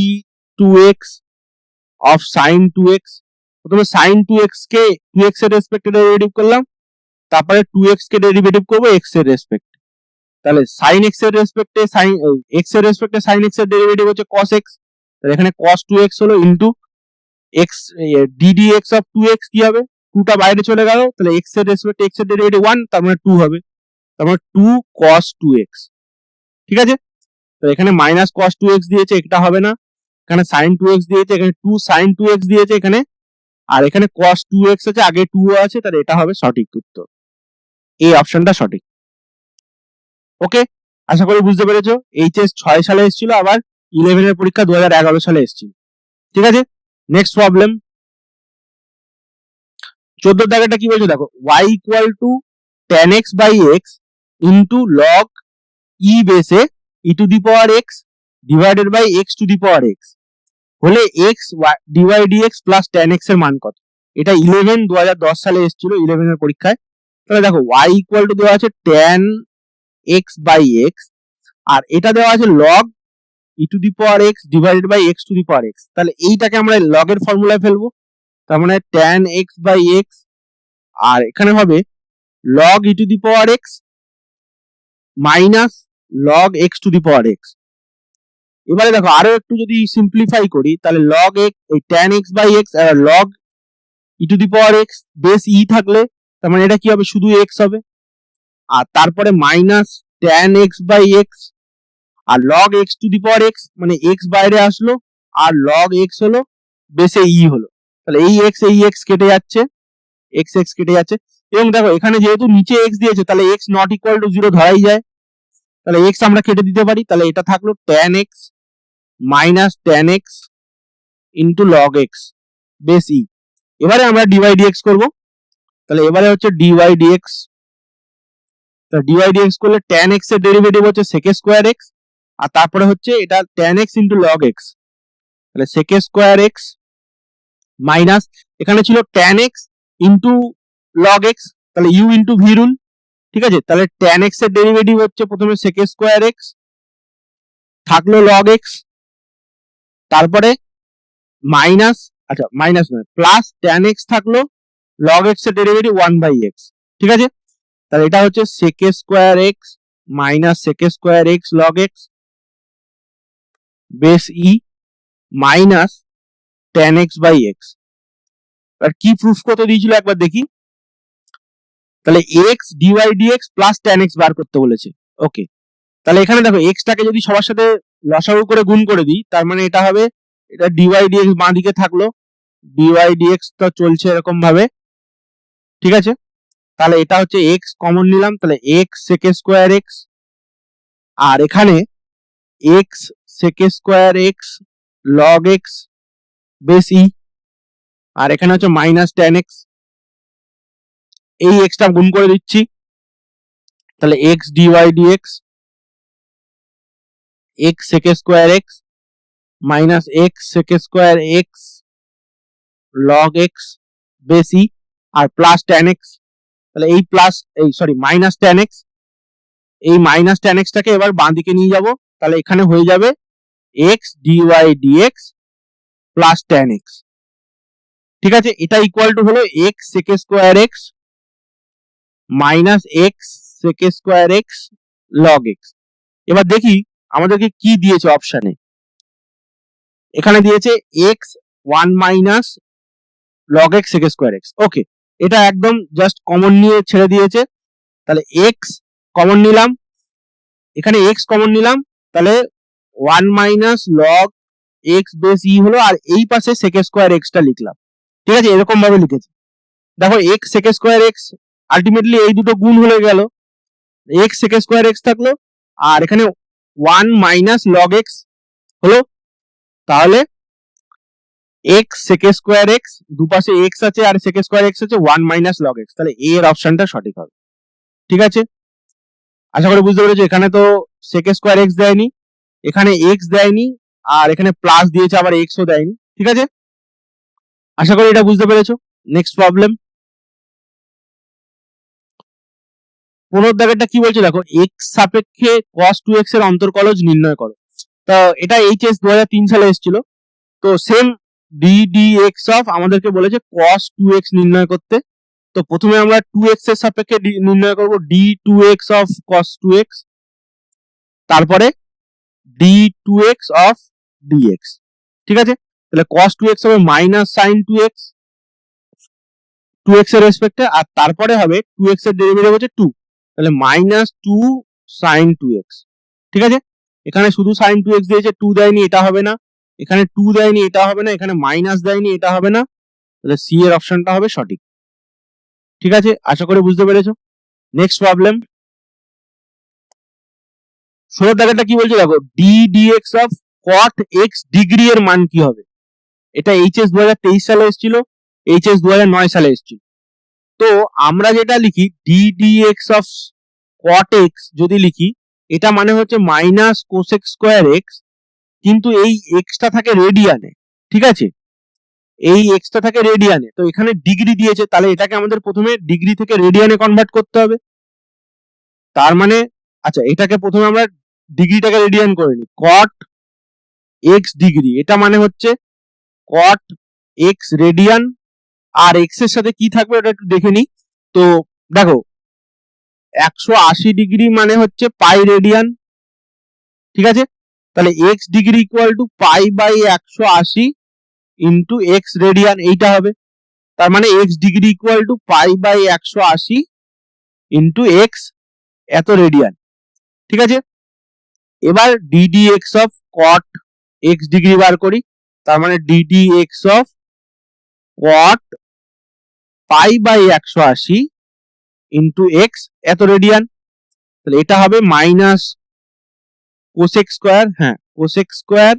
[SPEAKER 1] two x of sine two x, প্রথমে সাইন টু এক্স কে টু এক্স এর রেসপেক্টে ডেরিভেটিভ করলাম, তারপরে টু এক্স কে ডেরিভেটিভ করবো এক্স এর রেসপেক্ট, তাহলে সাইন এক্স এর রেসপেক্টে সাইন এক্স এর রেসপেক্টে সাইন এক্স এর ডেরিভেটিভ হচ্ছে কস এক্স, তাহলে এখানে কস টু এক্স হলো into x d d x of two x কি হবে, টুটা বাইরে চলে গেল, তাহলে এক্স এর রেসপেক্টে এক্স এর ডেরিভেটিভ ওয়ান, তার মানে টু হবে, তার মানে টু কস টু এক্স। ঠিক আছে, তো এখানে মাইনাস কস টু এক্স দিয়েছে, এটা হবে না, এখানে সাইন টু এক্স দিয়েছে, এখানে টু সাইন টু এক্স দিয়েছে এখানে, আর এখানে কস টু এক্স আছে, আগে টু আছে, তাহলে এটা হবে সঠিক উত্তর, এই অপশনটা সঠিক। ওকে, আশা করি বুঝতে পেরেছো। এইচএস 6 সালে এসেছিল, আবার 11 এর পরীক্ষা 2011 সালে এসেছিল। ঠিক আছে, নেক্সট প্রবলেম, 14 দাগেটা কি বলছে দেখো, y equal to tan x by x into log e বেসে e to the power x divided by x to the power x হলে x divide dx plus tan x এর মান কত? এটা 11 2010 সালে এসেছিল, 11 এর পরীক্ষায়। তাহলে দেখো y ইকুয়াল টু দেওয়া আছে tan x বাই x, আর এটা দেওয়া আছে log e to the power x divided by x to the power x। তাহলে এইটাকে আমরা log এর ফর্মুলায় ফেলবো, তার মানে tan x বাই x, আর এখানে হবে log e to the power x minus log x to the power x। এবারে দেখো আরো একটু যদি সিম্পলিফাই করি, তাহলে log x এই tan x বাই x আর log e to the power x base e থাকলে তার মানে এটা কি হবে, শুধু x হবে, আর তারপরে minus tan x by x আর log x to the power x, মানে x বাইরে আসলো আর log x হলো বেসে e হলো, তাহলে এই x কেটে যাচ্ছে, x কেটে যাচ্ছে। এবং দেখো এখানে যেহেতু নিচে x দিয়েছে তাহলে x নট ইকুয়াল টু 0 ধরাই যায়, তাহলে x আমরা কেটে দিতে পারি, তাহলে এটা থাকলো tan x minus tan x into log x base e। এবারে আমরা dy dx করব, তাহলে এবারে হচ্ছে dy dx, তা dy dx করলে tan x এর ডেরিভেটিভ হচ্ছে sec স্কয়ার x, আর তারপরে হচ্ছে এটা tan x into log x, তাহলে sec স্কয়ার x মাইনাস এখানে ছিল tan x into log x, তাহলে u ইন্টু v রুল, ঠিক আছে। তাহলে tan x এর ডেরিভেটিভ হচ্ছে প্রথমে sec স্কয়ার x থাকলো log x, তারপরে মাইনাস, আচ্ছা মাইনাস নয় প্লাস tan x থাকলো log x এর ডেরিভেটিভ 1 বাই x, ঠিক আছে। তাহলে এটা হচ্ছে sec square x minus sec square x log x base e minus tan x by x। আর কি প্রুফ করতে দিয়েছিল একবার দেখি, তাহলে x dy dx plus tan x বার করতে বলেছে, ওকে। তাহলে এখানে দেখো x টাকে যদি সবার সাথে লসাগু করে গুণ করে দিই, তার মানে এটা হবে, এটা dy dx বাঁ দিকে থাকলো, dy dx তো চলছে এরকম ভাবে, ঠিক আছে। তাহলে এটা হচ্ছে x কমন নিলাম, তাহলে x sec স্কয়ার x, আর এখানে x sec square x log x base e, আর এখানে হচ্ছে মাইনাস tan x, এই x টা গুণ করে দিচ্ছি, তাহলে x dy dx x sec square x minus x sec square x log x base e, আর plus tan x, তাহলে এই প্লাস এই সরি মাইনাস tan x, এই মাইনাস tan x টাকে এবার বাঁ দিকে নিয়ে যাব, তাহলে এখানে হয়ে যাবে x dy dx plus tan x, ঠিক আছে। এটা ইকুয়াল টু হলো x sec square x minus x sec square x log x। এবার দেখি আমাদেরকে কি দিয়েছে অপশনে, এখানে দিয়েছে x 1 minus log x sec square x, ওকে। এটা একদম জাস্ট কমন নিয়ে ছেড়ে দিয়েছে, তাহলে x কমন নিলাম, এখানে x কমন নিলাম, তাহলে 1 minus log x base e হলো, আর এই পাশে sec স্কয়ার x টা লিখলাম, ঠিক আছে, এরকম ভাবে লিখেছি। দেখো x sec square x ultimately এই দুটো গুণ হয়ে গেল, x sec স্কয়ার x থাকলো, আর এখানে 1 মাইনাস log x হলো, তাহলে x sec স্কয়ার x, দুপাশে x আছে আর sec স্কয়ার x আছে, 1 মাইনাস log x, তাহলে a এর অপশনটা সঠিক হবে, ঠিক আছে। আশা করি বুঝতে পেরেছো, এখানে তো sec স্কয়ার x দেয়নি, এখানে x দেয়নি, আর এখানে প্লাস দিয়েছে আবার x ও দেয়নি, ঠিক আছে। আশা করি এটা বুঝতে পেরেছো। নেক্সট প্রবলেম 15 দাগেরটা কি বলছে দেখো, x সাপেক্ষে cos 2x এর অন্তর্কলজ নির্ণয় করো। তো এটা HS 2003 সালে এসেছিল, তো সেম ddx অফ আমাদেরকে বলেছে cos 2x নির্ণয় করতে। তো প্রথমে আমরা 2x এর সাপেক্ষে নির্ণয় করব d2x অফ cos 2x, তারপরে d2x অফ dx, ঠিক আছে। তাহলে cos 2x হবে মাইনাস sin 2x 2x এর রেসপেক্টে, আর তারপরে হবে 2x এর ডেরিভেটিভ হচ্ছে 2, তাহলে মাইনাস 2 sin 2x, ঠিক আছে। এখানে শুধু sin 2x দিয়েছে, 2 দেয়নি, এটা হবে না, এখানে 2 দেয়নি, এটা হবে না, এখানে মাইনাস দেয়নি, এটা হবে না, তাহলে সি এর অপশনটা হবে সঠিক, ঠিক আছে। আশা করি বুঝতে পেরেছো। নেক্সট প্রবলেম 16 দাগেরটা কি বলছে দেখো, d dx of cot x degree এর মান কি হবে। এটা HS 2023 সালে এসেছিল, HS 2009 সালে এসেছিল। তো আমরা যেটা লিখি d dx of cot x যদি লিখি, এটা মানে হচ্ছে মাইনাস cosec স্কয়ার x, কিন্তু এই x টা থাকে রেডিয়ানে, ঠিক আছে। এই এক্সটা থাকে রেডিয়ানে, তো এখানে ডিগ্রি দিয়েছে, তাহলে এটাকে আমাদের প্রথমে ডিগ্রি থেকে রেডিয়ানে কনভার্ট করতে হবে। তার মানে আচ্ছা, এটাকে প্রথমে আমরা ডিগ্রিটাকে রেডিয়ান করে নিই, কট এক্স ডিগ্রি, এটা মানে হচ্ছে কট এক্স রেডিয়ান। আর এক্স এর সাথে কি থাকবে ওটা একটু দেখে নিই। তো দেখো 180 ডিগ্রি মানে হচ্ছে পাই রেডিয়ান, ঠিক আছে? তাহলে x degree equal to pi by 180 into x radian, এইটা হবে। তার মানে x degree equal to pi by 180 into x এত রেডিয়ান, ঠিক আছে? এবার d d x of cot x degree বার করি, তার মানে d d x of cot pi by 180 into x এত রেডিয়ান, তাহলে এটা হবে মাইনাস কোসেক স্কোয়ার, হ্যাঁ cosec square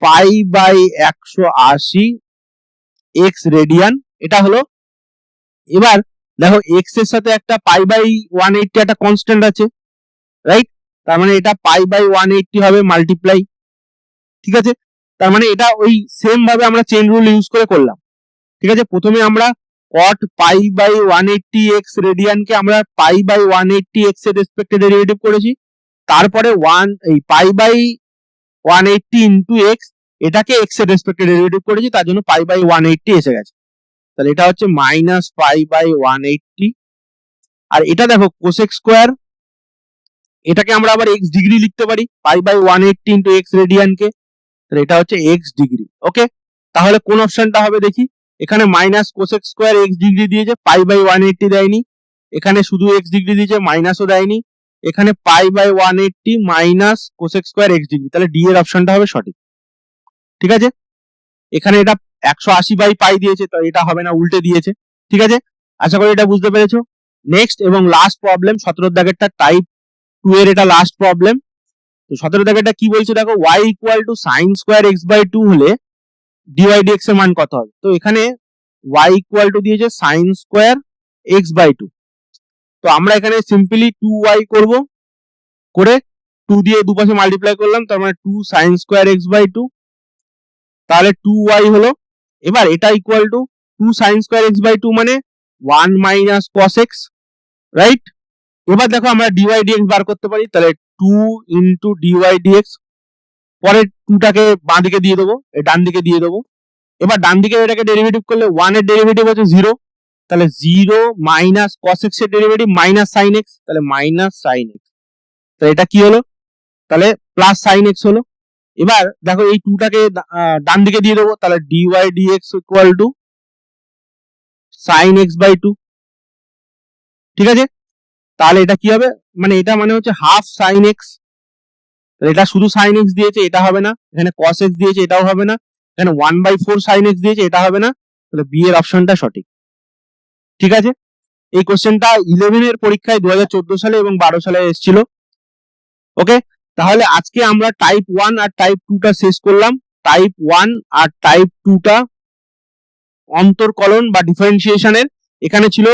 [SPEAKER 1] pi by 180 x radian, এটা হলো। এবার দেখো এক্স এর সাথে একটা পাই বাই 180 একটা কনস্ট্যান্ট আছে, রাইট? তার মানে এটা পাই বাই 180 হবে মাল্টিপ্লাই, ঠিক আছে? তার মানে এটা ওই সেম ভাবে আমরা চেইন রুল ইউজ করে করলাম, ঠিক আছে? প্রথমে আমরা কট পাই বাই 180 এক্স রেডিয়ানকে আমরা পাই বাই 180 এক্স এর রেসপেক্টে ডেরিভেটিভ করেছি, তারপরে এই পাই বাই 180 ইন্টু এক্স এটাকে এক্স এর রেসপেক্টে ডেরিভেটিভ করেছি, তার জন্য পাই বাই 180 এসে গেছে। তাহলে এটা হচ্ছে মাইনাস পাই বাই 180। আর এটা দেখো কোসেক স্কোয়ার, এটাকে আমরা আবার এক্স ডিগ্রি লিখতে পারি, পাই বাই 180 ইন্টু এক্স রেডিয়ানকে, তাহলে এটা হচ্ছে এক্স ডিগ্রি। ওকে, তাহলে কোন অপশনটা হবে দেখি। এখানে minus cosec square x degree দিয়েছে, পাই বাই 180 দেয়নি। এখানে শুধু এক্স ডিগ্রি দিয়েছে, মাইনাসও দেয়নি। এখানে pi by 180 minus cosec square x degree, তাহলে ডি এর অপশনটা হবে সঠিক, ঠিক আছে? এখানে এটা 180 বাই পাই দিয়েছে, তো এটা হবে না, উল্টে দিয়েছে, ঠিক আছে? আশা করি এটা বুঝতে পেরেছো। নেক্সট এবং লাস্ট প্রবলেম 17 দাগেরটা, টাইপ 2 এর এটা লাস্ট প্রবলেম। তো 17 দাগেরটা কি বলছে দেখো, y equal to sine square x by 2 হলে ডিওয়াই ডিএক্স এর মান কত হবে? তো এখানে y ইকুয়াল টু দিয়েছে সাইন স্কোয়ার এক্স বাই 2, তো আমরা এখানে সিম্পলি 2y করব, করে 2 দিয়ে দুপাশে মাল্টিপ্লাই করলাম, তার মানে 2 সাইন স্কোয়ার এক্স বাই 2, তাহলে 2y হলো। এবার এটা equal to 2 sine square x by 2 মানে 1 মাইনাস কস এক্স, রাইট? এবার দেখো আমরা ডিওয়াই ডিএক্স বার করতে পারি, তাহলে 2 ইন্টু ডিওয়াই ডিএক্স, পরে 2টাকে বাঁ দিকে দিয়ে দেবো, ডান দিকে দিয়ে দেবো। এবার ডান দিকে এটাকে ডেরিভেটিভ করলে 1 এর ডেরিভেটিভ হচ্ছে 0, তাহলে 0 মাইনাস কস এক্স এর ডেরিভেটিভ মাইনাস সাইন এক্স, তাহলে মাইনাস সাইন এক্স, তাহলে এটা কি হলো? তাহলে প্লাস সাইন এক্স হলো। এবার দেখো এই 2টাকে ডান দিকে দিয়ে দেবো, তাহলে d y d x equal to sine x by 2, ঠিক আছে? তাহলে এটা কি হবে, মানে এটা মানে হচ্ছে হাফ সাইন এক্স, এটা শুধু সাইন এক্স দিয়েছে, এটা হবে না। এখানে কস এক্স দিয়েছে, এটাও হবে না। এখানে 1/4 সাইন এক্স দিয়েছে, এটা হবে না। তাহলে বি এর অপশনটা সঠিক, ঠিক আছে? এই কোশ্চেনটা 11 এর পরীক্ষায় 2014 সালে এবং 12 সালে এসেছিল। ওকে, তাহলে আজকে আমরা টাইপ 1 আর টাইপ 2টা শেষ করলাম। টাইপ 1 আর টাইপ 2টা অন্তর্কলন বা ডিফারেন্সিয়েশনের, এখানে ছিল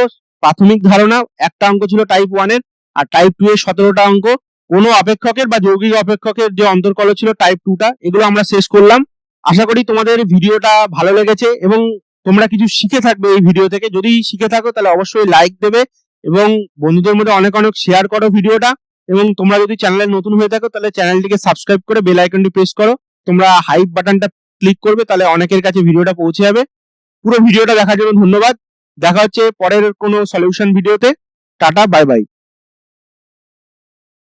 [SPEAKER 1] প্রাথমিক ধারণা, একটা অঙ্ক ছিল টাইপ 1 এর, আর টাইপ 2 এর 17টা অঙ্ক। কোন অপেক্ষকের বা যৌগিক অপেক্ষকের যে অন্তর্কলন ছিল টাইপ 2টা, এগুলো আমরা শেষ করলাম। আশা করি তোমাদের ভিডিওটা ভালো লেগেছে এবং তোমরা কিছু শিখে থাকবে এই ভিডিও থেকে। যদি শিখে থাকো তাহলে অবশ্যই লাইক দেবে এবং বন্ধুদের মধ্যে অনেক অনেক শেয়ার করো ভিডিওটা। এবং তোমরা যদি চ্যানেলে নতুন হয়ে থাকো তাহলে চ্যানেলটিকে সাবস্ক্রাইব করে বেল আইকনটি প্রেস করো। তোমরা হাইপ বাটনটা ক্লিক করবে, তাহলে অনেকের কাছে ভিডিওটা পৌঁছে যাবে। পুরো ভিডিওটা দেখার জন্য ধন্যবাদ। দেখা হচ্ছে পরের কোনো সলিউশন ভিডিওতে। Tata, bye bye.